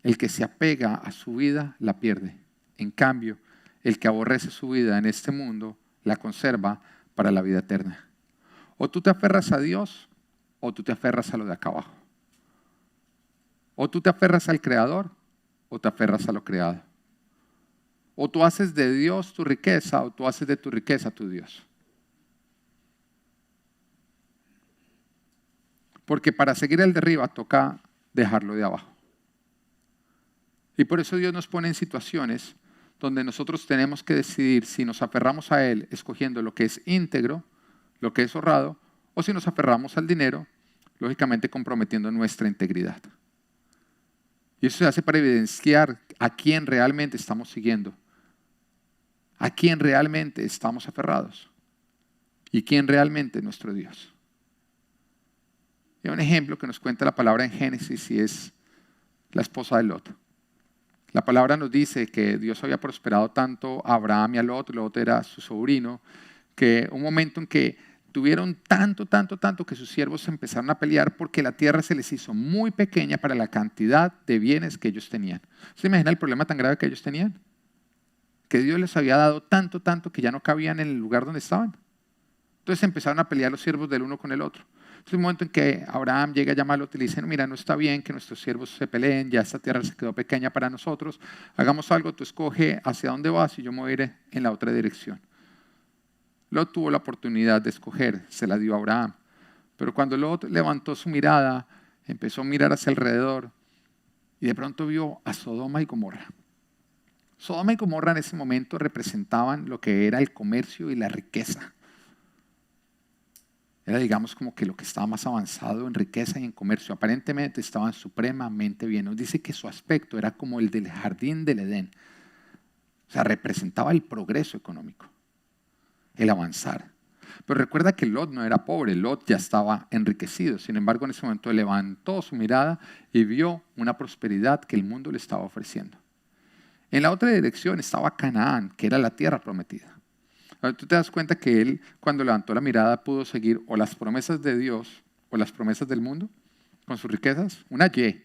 el que se apega a su vida la pierde. En cambio, el que aborrece su vida en este mundo la conserva para la vida eterna. O tú te aferras a Dios o tú te aferras a lo de acá abajo. O tú te aferras al Creador o te aferras a lo creado. O tú haces de Dios tu riqueza o tú haces de tu riqueza tu Dios. Porque para seguir el de arriba toca dejarlo de abajo. Y por eso Dios nos pone en situaciones donde nosotros tenemos que decidir si nos aferramos a Él escogiendo lo que es íntegro, lo que es honrado, o si nos aferramos al dinero, lógicamente comprometiendo nuestra integridad. Y eso se hace para evidenciar a quién realmente estamos siguiendo, a quién realmente estamos aferrados y quién realmente es nuestro Dios. Hay un ejemplo que nos cuenta la palabra en Génesis y es la esposa de Lot. La palabra nos dice que Dios había prosperado tanto a Abraham y a Lot, Lot era su sobrino, que un momento en que tuvieron tanto que sus siervos se empezaron a pelear porque la tierra se les hizo muy pequeña para la cantidad de bienes que ellos tenían. ¿Se imagina el problema tan grave que ellos tenían? Que Dios les había dado tanto que ya no cabían en el lugar donde estaban. Entonces empezaron a pelear los siervos del uno con el otro. Es un momento en que Abraham llega a llamarlo y le dice, mira, no está bien que nuestros siervos se peleen, ya esta tierra se quedó pequeña para nosotros, hagamos algo, tú escoge hacia dónde vas y yo me voy a ir en la otra dirección. Lot tuvo la oportunidad de escoger, se la dio a Abraham, pero cuando Lot levantó su mirada, empezó a mirar hacia alrededor y de pronto vio a Sodoma y Gomorra. Sodoma y Gomorra en ese momento representaban lo que era el comercio y la riqueza. Era, digamos, como que lo que estaba más avanzado en riqueza y en comercio. Aparentemente estaban supremamente bien. Nos dice que su aspecto era como el del jardín del Edén. O sea, representaba el progreso económico, el avanzar. Pero recuerda que Lot no era pobre, Lot ya estaba enriquecido. Sin embargo, en ese momento levantó su mirada y vio una prosperidad que el mundo le estaba ofreciendo. En la otra dirección estaba Canaán, que era la tierra prometida. Tú te das cuenta que él, cuando levantó la mirada, pudo seguir o las promesas de Dios o las promesas del mundo con sus riquezas. Una Y.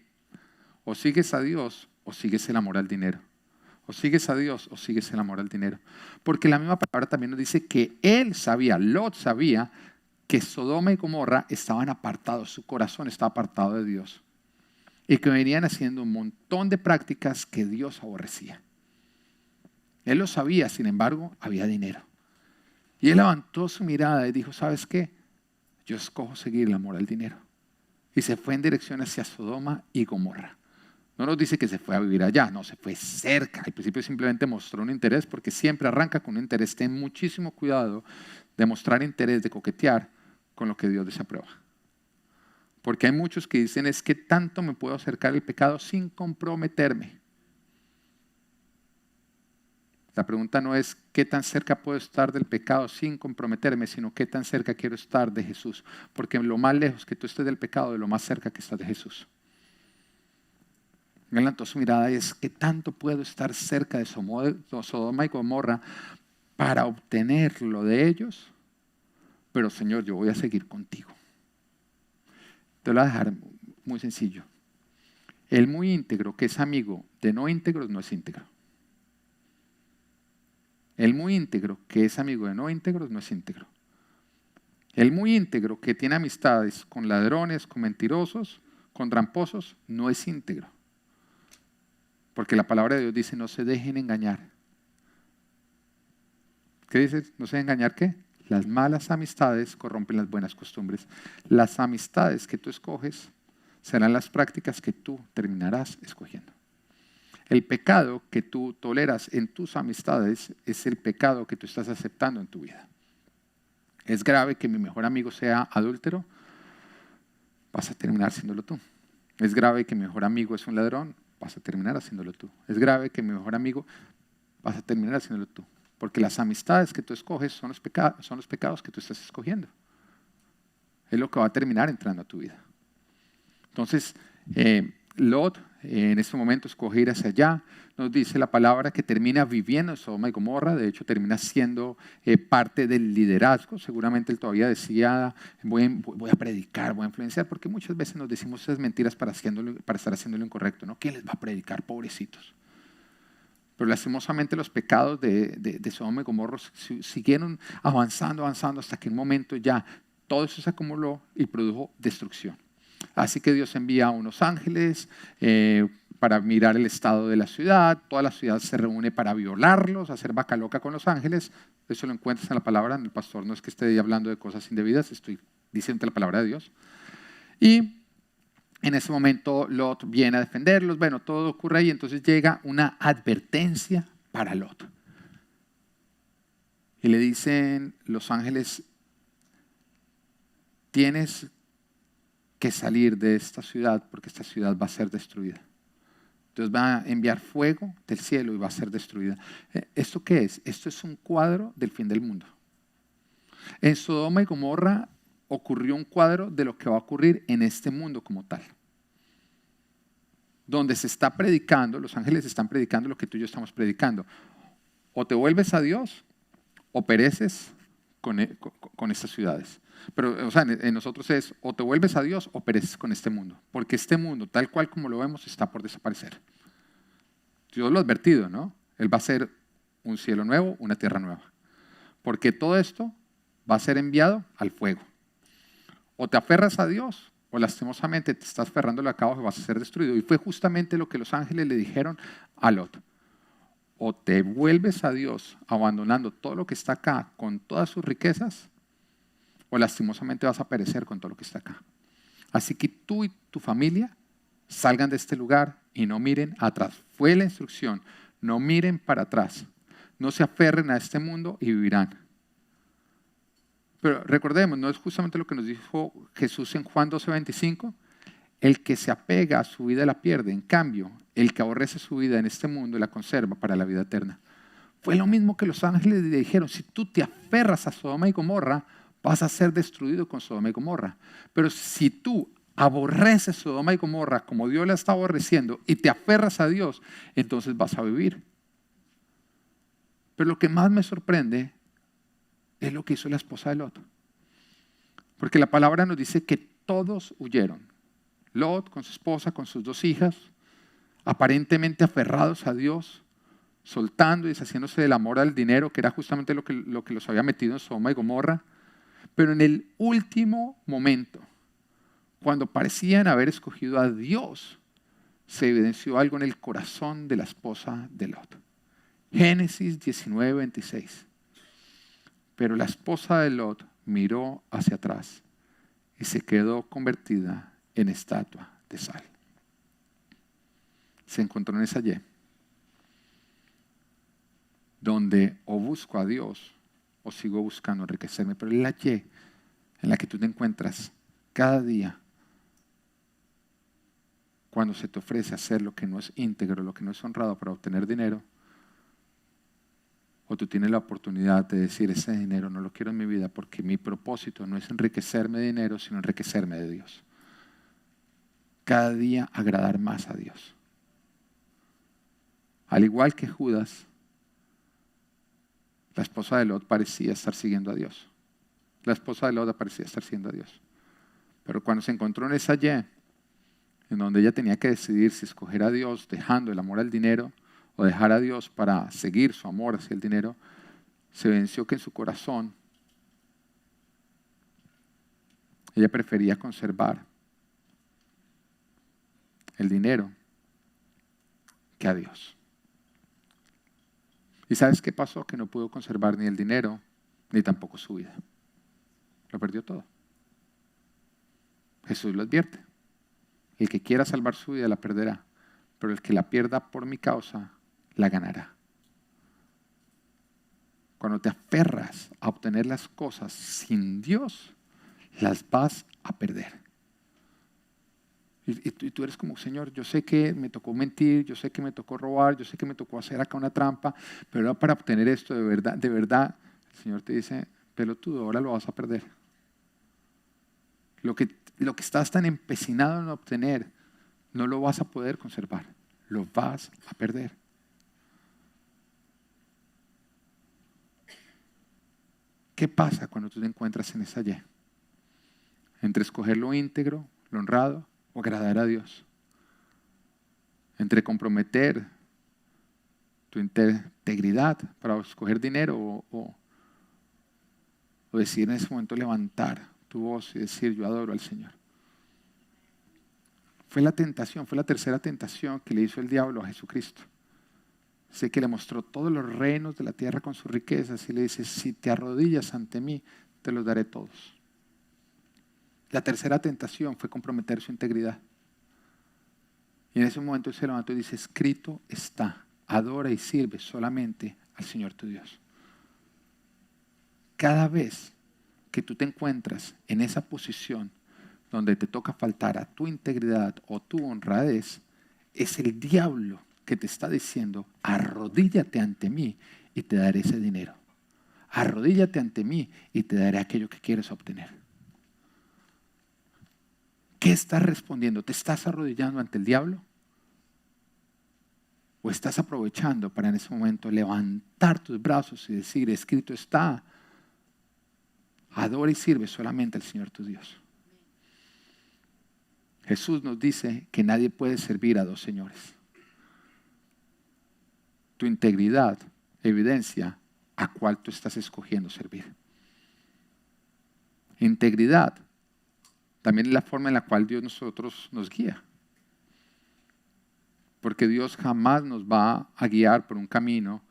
O sigues a Dios o sigues el amor al dinero. O sigues a Dios o sigues el amor al dinero. Porque la misma palabra también nos dice que él sabía, Lot sabía, que Sodoma y Gomorra estaban apartados, su corazón estaba apartado de Dios. Y que venían haciendo un montón de prácticas que Dios aborrecía. Él lo sabía, sin embargo, había dinero. Y él levantó su mirada y dijo, ¿sabes qué? Yo escojo seguir el amor al dinero. Y se fue en dirección hacia Sodoma y Gomorra. No nos dice que se fue a vivir allá, no, se fue cerca. Al principio simplemente mostró un interés porque siempre arranca con un interés. Ten muchísimo cuidado de mostrar interés, de coquetear con lo que Dios desaprueba. Porque hay muchos que dicen, es que tanto me puedo acercar al pecado sin comprometerme. La pregunta no es qué tan cerca puedo estar del pecado sin comprometerme, sino qué tan cerca quiero estar de Jesús. Porque lo más lejos que tú estés del pecado, de lo más cerca que estás de Jesús. Él levantó su mirada y es: ¿qué tanto puedo estar cerca de Sodoma y Gomorra para obtener lo de ellos? Pero Señor, yo voy a seguir contigo. Te lo voy a dejar muy sencillo. El muy íntegro que es amigo de no íntegros no es íntegro. El muy íntegro que es amigo de no íntegros no es íntegro. El muy íntegro que tiene amistades con ladrones, con mentirosos, con tramposos, no es íntegro. Porque la palabra de Dios dice: no se dejen engañar. ¿Qué dice? ¿No se dejen engañar qué? Las malas amistades corrompen las buenas costumbres. Las amistades que tú escoges serán las prácticas que tú terminarás escogiendo. El pecado que tú toleras en tus amistades es el pecado que tú estás aceptando en tu vida. Es grave que mi mejor amigo sea adúltero, vas a terminar siéndolo tú. Es grave que mi mejor amigo es un ladrón, vas a terminar haciéndolo tú. Es grave que mi mejor amigo, vas a terminar haciéndolo tú. Porque las amistades que tú escoges son los pecados que tú estás escogiendo. Es lo que va a terminar entrando a tu vida. Entonces, Lot en este momento escoge ir hacia allá. Nos dice la palabra que termina viviendo en Sodoma y Gomorra. De hecho, termina siendo parte del liderazgo. Seguramente él todavía decía: voy a predicar, voy a influenciar, porque muchas veces nos decimos esas mentiras para estar haciendo lo incorrecto, ¿no? ¿Quién les va a predicar, pobrecitos? Pero lastimosamente los pecados de Sodoma y Gomorra siguieron avanzando hasta que en un momento ya todo eso se acumuló y produjo destrucción. Así que Dios envía a unos ángeles para mirar el estado de la ciudad. Toda la ciudad se reúne para violarlos, hacer vaca loca con los ángeles. Eso lo encuentras en la palabra. El pastor no es que esté hablando de cosas indebidas, estoy diciendo la palabra de Dios. Y en ese momento Lot viene a defenderlos. Bueno, todo ocurre ahí. Entonces llega una advertencia para Lot. Y le dicen los ángeles: tienes que salir de esta ciudad porque esta ciudad va a ser destruida. Dios va a enviar fuego del cielo y va a ser destruida. ¿Esto qué es? Esto es un cuadro del fin del mundo. En Sodoma y Gomorra ocurrió un cuadro de lo que va a ocurrir en este mundo como tal. Donde se está predicando, los ángeles están predicando lo que tú y yo estamos predicando. O te vuelves a Dios o pereces con estas ciudades. Pero, o sea, en nosotros es: o te vuelves a Dios o pereces con este mundo. Porque este mundo, tal cual como lo vemos, está por desaparecer. Dios lo ha advertido, ¿no? Él va a ser un cielo nuevo, una tierra nueva. Porque todo esto va a ser enviado al fuego. O te aferras a Dios, o lastimosamente te estás aferrando a cabo y vas a ser destruido. Y fue justamente lo que los ángeles le dijeron a Lot. O te vuelves a Dios abandonando todo lo que está acá con todas sus riquezas, o lastimosamente vas a perecer con todo lo que está acá. Así que tú y tu familia salgan de este lugar y no miren atrás. Fue la instrucción: no miren para atrás. No se aferren a este mundo y vivirán. Pero recordemos, ¿no es justamente lo que nos dijo Jesús en Juan 12:25? El que se apega a su vida la pierde. En cambio, el que aborrece su vida en este mundo la conserva para la vida eterna. Fue lo mismo que los ángeles le dijeron: si tú te aferras a Sodoma y Gomorra, vas a ser destruido con Sodoma y Gomorra. Pero si tú aborreces Sodoma y Gomorra como Dios la está aborreciendo y te aferras a Dios, entonces vas a vivir. Pero lo que más me sorprende es lo que hizo la esposa de Lot. Porque la palabra nos dice que todos huyeron. Lot con su esposa, con sus 2 hijas, aparentemente aferrados a Dios, soltando y deshaciéndose del amor al dinero, que era justamente lo que los había metido en Sodoma y Gomorra. Pero en el último momento, cuando parecían haber escogido a Dios, se evidenció algo en el corazón de la esposa de Lot. Génesis 19:26. Pero la esposa de Lot miró hacia atrás y se quedó convertida en estatua de sal. Se encontró en esa Y, donde o busco a Dios o sigo buscando enriquecerme. Pero es la Y en la que tú te encuentras cada día cuando se te ofrece hacer lo que no es íntegro, lo que no es honrado para obtener dinero. O tú tienes la oportunidad de decir: ese dinero no lo quiero en mi vida porque mi propósito no es enriquecerme de dinero, sino enriquecerme de Dios. Cada día agradar más a Dios. Al igual que Judas, la esposa de Lot parecía estar siguiendo a Dios. La esposa de Lot parecía estar siguiendo a Dios. Pero cuando se encontró en esa Y, en donde ella tenía que decidir si escoger a Dios dejando el amor al dinero o dejar a Dios para seguir su amor hacia el dinero, se venció que en su corazón ella prefería conservar el dinero que a Dios. ¿Y sabes qué pasó? Que no pudo conservar ni el dinero ni tampoco su vida. Lo perdió todo. Jesús lo advierte. El que quiera salvar su vida la perderá, pero el que la pierda por mi causa la ganará. Cuando te aferras a obtener las cosas sin Dios, las vas a perder. Y tú eres como, Señor, yo sé que me tocó mentir, yo sé que me tocó robar, yo sé que me tocó hacer acá una trampa, pero para obtener esto de verdad, el Señor te dice, pelotudo, ahora lo vas a perder. Lo que estás tan empecinado en obtener, no lo vas a poder conservar, lo vas a perder. ¿Qué pasa cuando tú te encuentras en esa Y? Entre escoger lo íntegro, lo honrado, o agradar a Dios. Entre comprometer tu integridad para escoger dinero o decir en ese momento levantar tu voz y decir yo adoro al Señor. Fue la tentación, fue la tercera tentación que le hizo el diablo a Jesucristo. Sé que le mostró todos los reinos de la tierra con sus riquezas y le dice, si te arrodillas ante mí, te los daré todos. La tercera tentación fue comprometer su integridad. Y en ese momento él se levantó y dice, escrito está, adora y sirve solamente al Señor tu Dios. Cada vez que tú te encuentras en esa posición donde te toca faltar a tu integridad o tu honradez, es el diablo que te está diciendo, arrodíllate ante mí y te daré ese dinero. Arrodíllate ante mí y te daré aquello que quieres obtener. ¿Qué estás respondiendo? ¿Te estás arrodillando ante el diablo? ¿O estás aprovechando para en ese momento levantar tus brazos y decir, escrito está, adora y sirve solamente al Señor tu Dios? Jesús nos dice que nadie puede servir a dos señores. Tu integridad evidencia a cuál tú estás escogiendo servir. Integridad también es la forma en la cual Dios nos guía. Porque Dios jamás nos va a guiar por un camino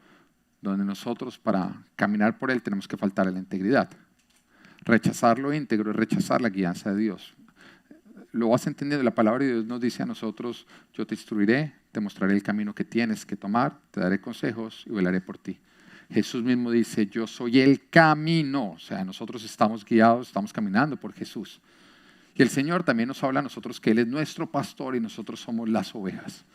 donde nosotros para caminar por él tenemos que faltar a la integridad. Rechazar lo íntegro es rechazar la guianza de Dios. Lo vas entendiendo, la palabra de Dios nos dice a nosotros, yo te instruiré, te mostraré el camino que tienes que tomar, te daré consejos y velaré por ti. Jesús mismo dice, yo soy el camino. O sea, nosotros estamos guiados, estamos caminando por Jesús. Y el Señor también nos habla a nosotros que Él es nuestro pastor y nosotros somos las ovejas.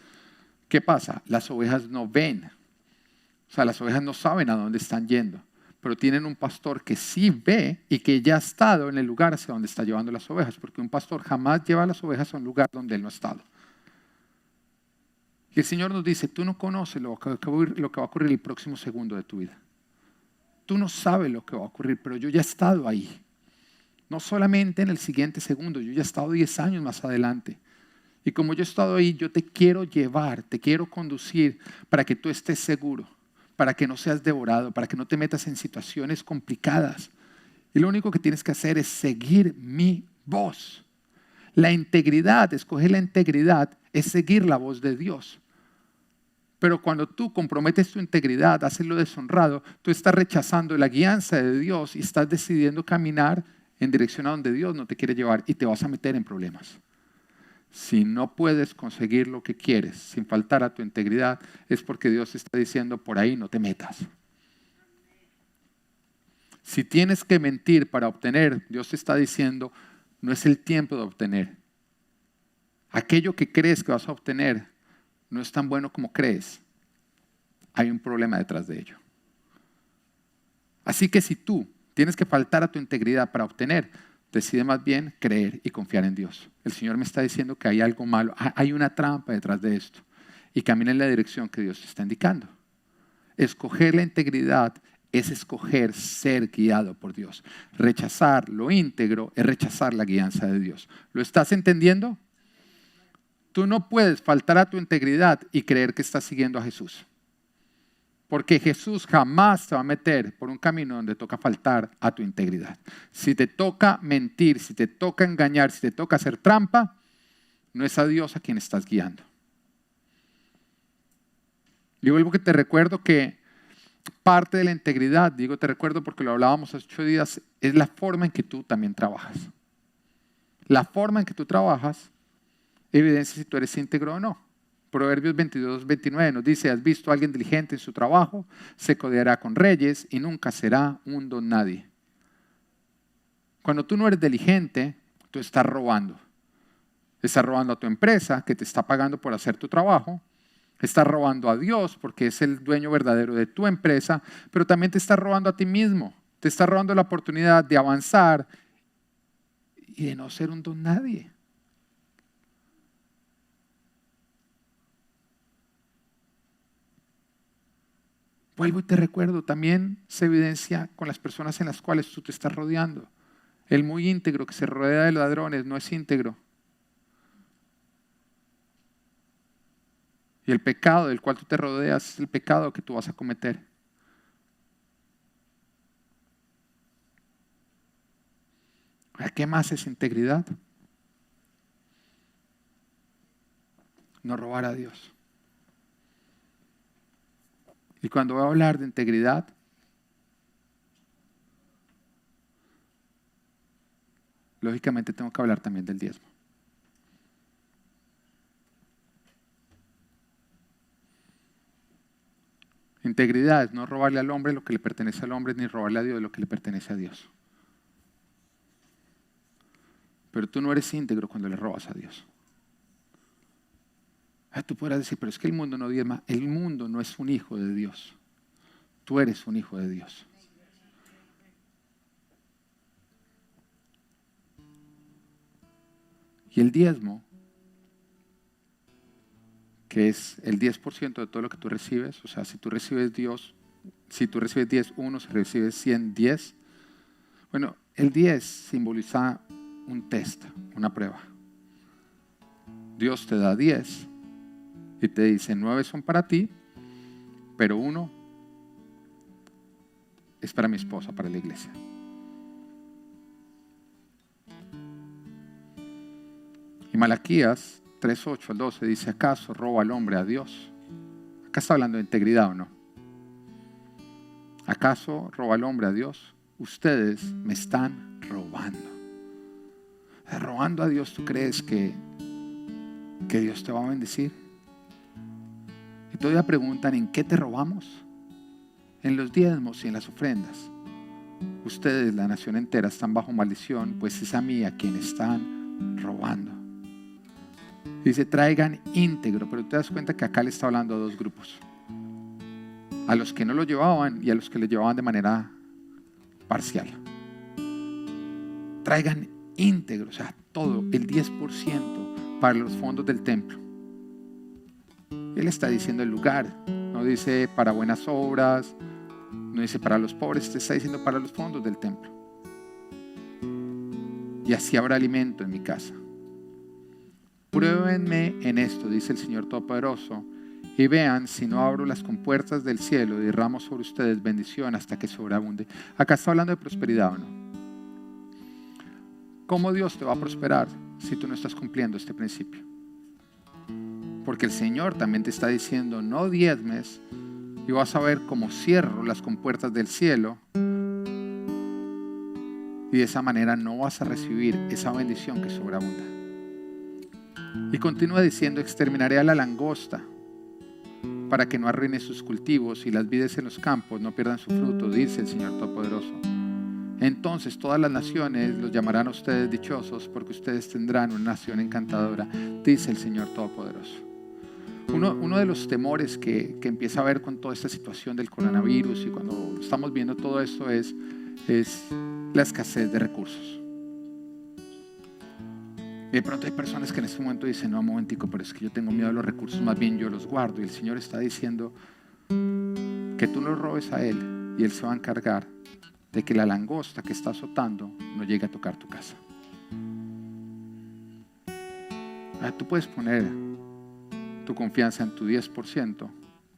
¿Qué pasa? Las ovejas no ven. O sea, las ovejas no saben a dónde están yendo. Pero tienen un pastor que sí ve y que ya ha estado en el lugar hacia donde está llevando las ovejas. Porque un pastor jamás lleva a las ovejas a un lugar donde él no ha estado. Y el Señor nos dice, tú no conoces lo que va a ocurrir el próximo segundo de tu vida. Tú no sabes lo que va a ocurrir, pero yo ya he estado ahí. No solamente en el siguiente segundo, yo ya he estado 10 años más adelante. Y como yo he estado ahí, yo te quiero llevar, te quiero conducir para que tú estés seguro, para que no seas devorado, para que no te metas en situaciones complicadas. Y lo único que tienes que hacer es seguir mi voz. La integridad, escoger la integridad, es seguir la voz de Dios. Pero cuando tú comprometes tu integridad, haces lo deshonrado, tú estás rechazando la guianza de Dios y estás decidiendo caminar en dirección a donde Dios no te quiere llevar y te vas a meter en problemas. Si no puedes conseguir lo que quieres sin faltar a tu integridad, es porque Dios está diciendo, por ahí no te metas. Si tienes que mentir para obtener, Dios te está diciendo, no es el tiempo de obtener. Aquello que crees que vas a obtener no es tan bueno como crees. Hay un problema detrás de ello. Así que si tú tienes que faltar a tu integridad para obtener, decide más bien creer y confiar en Dios. El Señor me está diciendo que hay algo malo, hay una trampa detrás de esto. y camina en la dirección que Dios te está indicando. Escoger la integridad es escoger ser guiado por Dios. Rechazar lo íntegro es rechazar la guianza de Dios. ¿Lo estás entendiendo? Tú no puedes faltar a tu integridad y creer que estás siguiendo a Jesús. Porque Jesús jamás te va a meter por un camino donde toca faltar a tu integridad. Si te toca mentir, si te toca engañar, si te toca hacer trampa, no es a Dios a quien estás guiando. Y vuelvo que te recuerdo que parte de la integridad, digo te recuerdo porque lo hablábamos hace 8 días, es la forma en que tú también trabajas. La forma en que tú trabajas evidencia si tú eres íntegro o no. Proverbios 22-29 nos dice, ¿has visto a alguien diligente en su trabajo? Se codeará con reyes y nunca será un don nadie. Cuando tú no eres diligente, tú estás robando. Estás robando a tu empresa que te está pagando por hacer tu trabajo. Estás robando a Dios porque es el dueño verdadero de tu empresa, pero también te estás robando a ti mismo. Te estás robando la oportunidad de avanzar y de no ser un don nadie. Vuelvo y te recuerdo, también se evidencia con las personas en las cuales tú te estás rodeando. El muy íntegro que se rodea de ladrones no es íntegro. Y el pecado del cual tú te rodeas es el pecado que tú vas a cometer. ¿Qué más es integridad? No robar a Dios. Y cuando voy a hablar de integridad, lógicamente tengo que hablar también del diezmo. Integridad es no robarle al hombre lo que le pertenece al hombre, ni robarle a Dios lo que le pertenece a Dios. Pero tú no eres íntegro cuando le robas a Dios. Tú podrás decir, pero es que el mundo no diezma. El mundo no es un hijo de Dios. Tú eres un hijo de Dios. Y el diezmo, que es el 10% de todo lo que tú recibes, o sea, si tú recibes 10, 1, si recibes 100, 10. Bueno, el 10 simboliza un test, una prueba. Dios te da 10 y te dice 9 son para ti, pero 1 es para mi esposa, para la iglesia. Y Malaquías 3:8 al 12 dice, ¿acaso roba el hombre a Dios? Acá está hablando de integridad o no. ¿Acaso roba el hombre a Dios? Ustedes me están robando. Robando a Dios, ¿tú crees que Dios te va a bendecir? Y todavía preguntan, ¿en qué te robamos? En los diezmos y en las ofrendas. Ustedes, la nación entera, están bajo maldición, pues es a mí a quien están robando. Dice, traigan íntegro, pero te das cuenta que acá le está hablando a 2 grupos. A los que no lo llevaban y a los que lo llevaban de manera parcial. Traigan íntegro, o sea, todo, el 10% para los fondos del templo. Él está diciendo el lugar, no dice para buenas obras, no dice para los pobres, te está diciendo para los fondos del templo. Y así habrá alimento en mi casa. Pruébenme en esto, dice el Señor Todopoderoso, y vean si no abro las compuertas del cielo y derramo sobre ustedes bendición hasta que sobreabunde. Acá está hablando de prosperidad, ¿o no? ¿Cómo Dios te va a prosperar si tú no estás cumpliendo este principio? Porque el Señor también te está diciendo, no diezmes, y vas a ver cómo cierro las compuertas del cielo, y de esa manera no vas a recibir esa bendición que sobreabunda. Y continúa diciendo, exterminaré a la langosta para que no arruine sus cultivos y las vides en los campos no pierdan su fruto, dice el Señor Todopoderoso. Entonces todas las naciones los llamarán a ustedes dichosos porque ustedes tendrán una nación encantadora, dice el Señor Todopoderoso. Uno de los temores que empieza a haber con toda esta situación del coronavirus y cuando estamos viendo todo esto es la escasez de recursos. Y de pronto hay personas que en este momento dicen, no, un momentico, pero es que yo tengo miedo a los recursos, más bien yo los guardo. Y el Señor está diciendo que tú los robes a Él y Él se va a encargar de que la langosta que está azotando no llegue a tocar tu casa. Tú puedes poner tu confianza en tu 10%,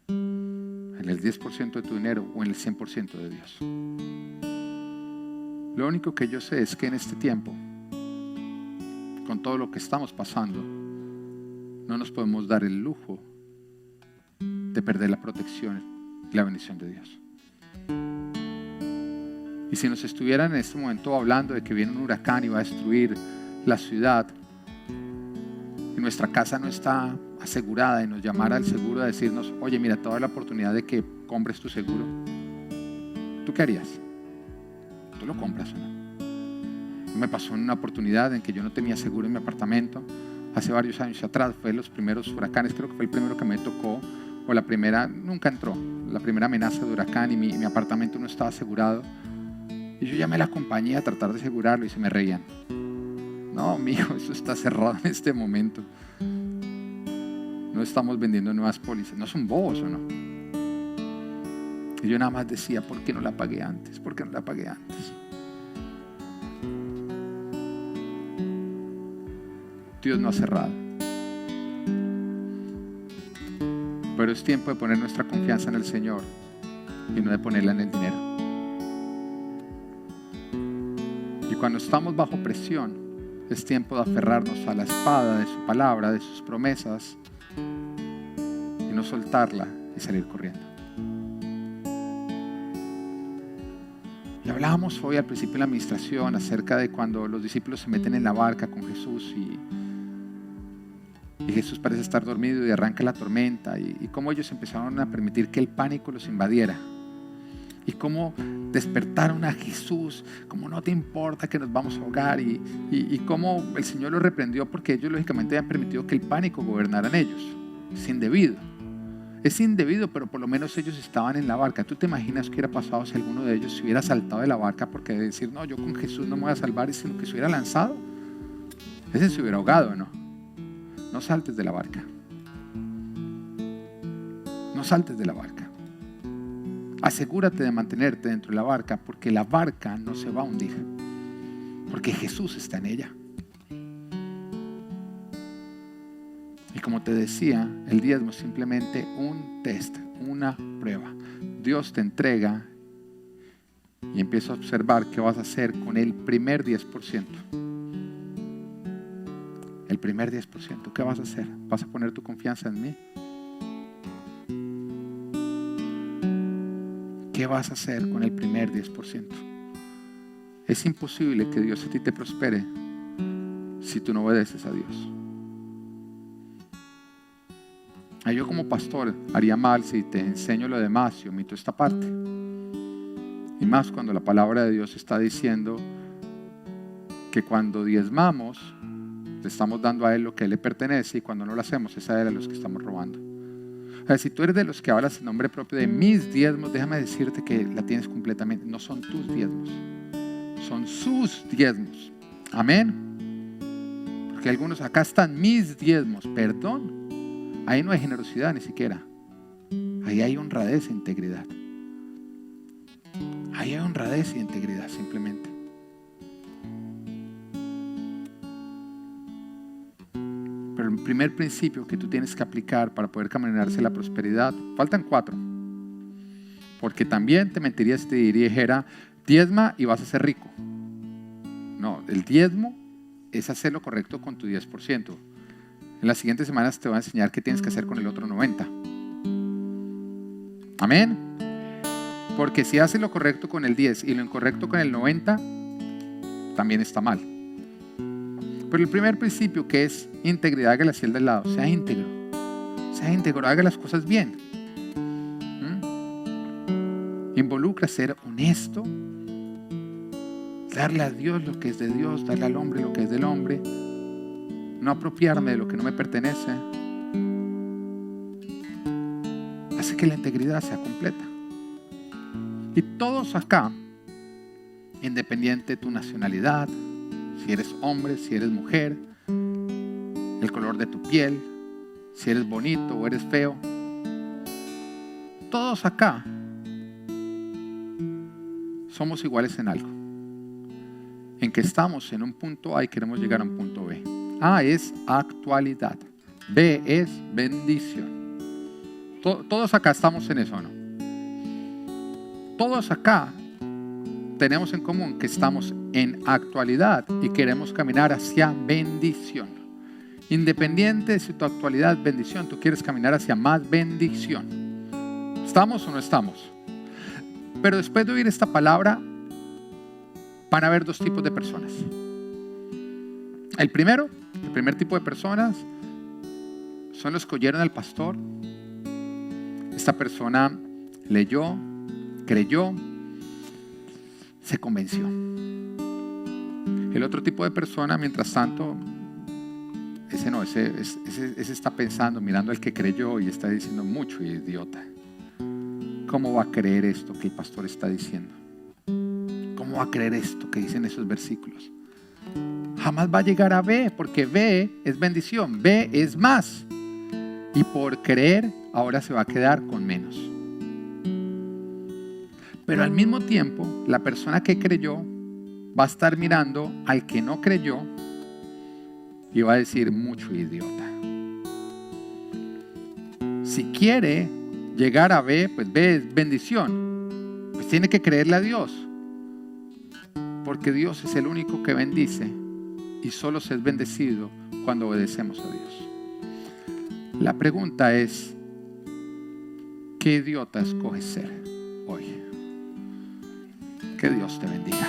en el 10% de tu dinero o en el 100% de Dios. Lo único que yo sé es que en este tiempo, con todo lo que estamos pasando, no nos podemos dar el lujo de perder la protección y la bendición de Dios. Y si nos estuvieran en este momento hablando de que viene un huracán y va a destruir la ciudad, y nuestra casa no está asegurada, y nos llamara el seguro a decirnos, oye, mira, te doy la oportunidad de que compres tu seguro, ¿tú qué harías? ¿Tú lo compras o no? Me pasó en una oportunidad en que yo no tenía seguro en mi apartamento, hace varios años atrás, fue de los primeros huracanes, creo que fue el primero que me tocó, o la primera, nunca entró, la primera amenaza de huracán, y mi apartamento no estaba asegurado. Y yo llamé a la compañía a tratar de asegurarlo y se me reían. No, mijo, eso está cerrado en este momento. No estamos vendiendo nuevas pólizas. ¿No son bobos o no? Y yo nada más decía, ¿por qué no la pagué antes? ¿Por qué no la pagué antes? Dios no ha cerrado. Pero es tiempo de poner nuestra confianza en el Señor y no de ponerla en el dinero. Y cuando estamos bajo presión, es tiempo de aferrarnos a la espada de su palabra, de sus promesas, y no soltarla y salir corriendo. Y hablábamos hoy al principio de la administración acerca de cuando los discípulos se meten en la barca con Jesús y Jesús parece estar dormido y arranca la tormenta, y cómo ellos empezaron a permitir que el pánico los invadiera. Y cómo despertaron a Jesús, como no te importa que nos vamos a ahogar, y cómo el Señor los reprendió porque ellos lógicamente habían permitido que el pánico gobernara en ellos. Es indebido. Es indebido, pero por lo menos ellos estaban en la barca. ¿Tú te imaginas qué hubiera pasado si alguno de ellos se hubiera saltado de la barca porque decir, no, yo con Jesús no me voy a salvar, sino que se hubiera lanzado? Ese se hubiera ahogado, ¿no? No saltes de la barca. No saltes de la barca. Asegúrate de mantenerte dentro de la barca, porque la barca no se va a hundir, porque Jesús está en ella. Y como te decía, el diezmo es simplemente un test, una prueba. Dios te entrega y empieza a observar qué vas a hacer con el primer 10%. El primer 10%, ¿qué vas a hacer? ¿Vas a poner tu confianza en mí? ¿Qué vas a hacer con el primer 10%? Es imposible que Dios a ti te prospere si tú no obedeces a Dios. Yo como pastor haría mal si te enseño lo demás y omito esta parte. Y más cuando la palabra de Dios está diciendo que cuando diezmamos, le estamos dando a Él lo que a Él le pertenece, y cuando no lo hacemos, es a Él a los que estamos robando. O sea, si tú eres de los que hablas en nombre propio de mis diezmos, déjame decirte que la tienes completamente. No son tus diezmos, son sus diezmos. Amén. Porque algunos, acá están mis diezmos. Perdón, ahí no hay generosidad ni siquiera. Ahí hay honradez e integridad. Ahí hay honradez e integridad simplemente. Pero el primer principio que tú tienes que aplicar para poder caminar hacia la prosperidad, faltan 4. Porque también te mentiría si te dijera, diezma y vas a ser rico. No, el diezmo es hacer lo correcto con tu 10%. En las siguientes semanas te voy a enseñar qué tienes que hacer con el otro 90%. Amén. Porque si haces lo correcto con el 10 y lo incorrecto con el 90, también está mal. Pero el primer principio, que es integridad, hágale hacia el del lado, sea íntegro, haga las cosas bien. Involucra ser honesto, darle a Dios lo que es de Dios, darle al hombre lo que es del hombre, no apropiarme de lo que no me pertenece. Hace que la integridad sea completa. Y todos acá, independiente de tu nacionalidad, si eres hombre, si eres mujer, el color de tu piel, si eres bonito o eres feo. Todos acá somos iguales en algo. En que estamos en un punto A y queremos llegar a un punto B. A es actualidad. B es bendición. Todos acá estamos en eso, ¿no? Todos acá tenemos en común que estamos en actualidad y queremos caminar hacia bendición. Independiente de si tu actualidad es bendición, tú quieres caminar hacia más bendición. ¿Estamos o no estamos? Pero después de oír esta palabra, van a haber dos tipos de personas. El primer tipo de personas son los que oyeron al pastor. Esta persona leyó, creyó, se convenció. El otro tipo de persona, mientras tanto, ese está pensando, mirando al que creyó y está diciendo mucho idiota. ¿Cómo va a creer esto que el pastor está diciendo? ¿Cómo va a creer esto que dicen esos versículos? Jamás va a llegar a B, porque B es bendición, B es más. Y por creer, ahora se va a quedar con menos. Pero al mismo tiempo, la persona que creyó va a estar mirando al que no creyó y va a decir mucho idiota. Si quiere llegar a B, pues B es bendición. Pues tiene que creerle a Dios. Porque Dios es el único que bendice y solo se es bendecido cuando obedecemos a Dios. La pregunta es, ¿qué idiota escoges ser hoy? Que Dios te bendiga.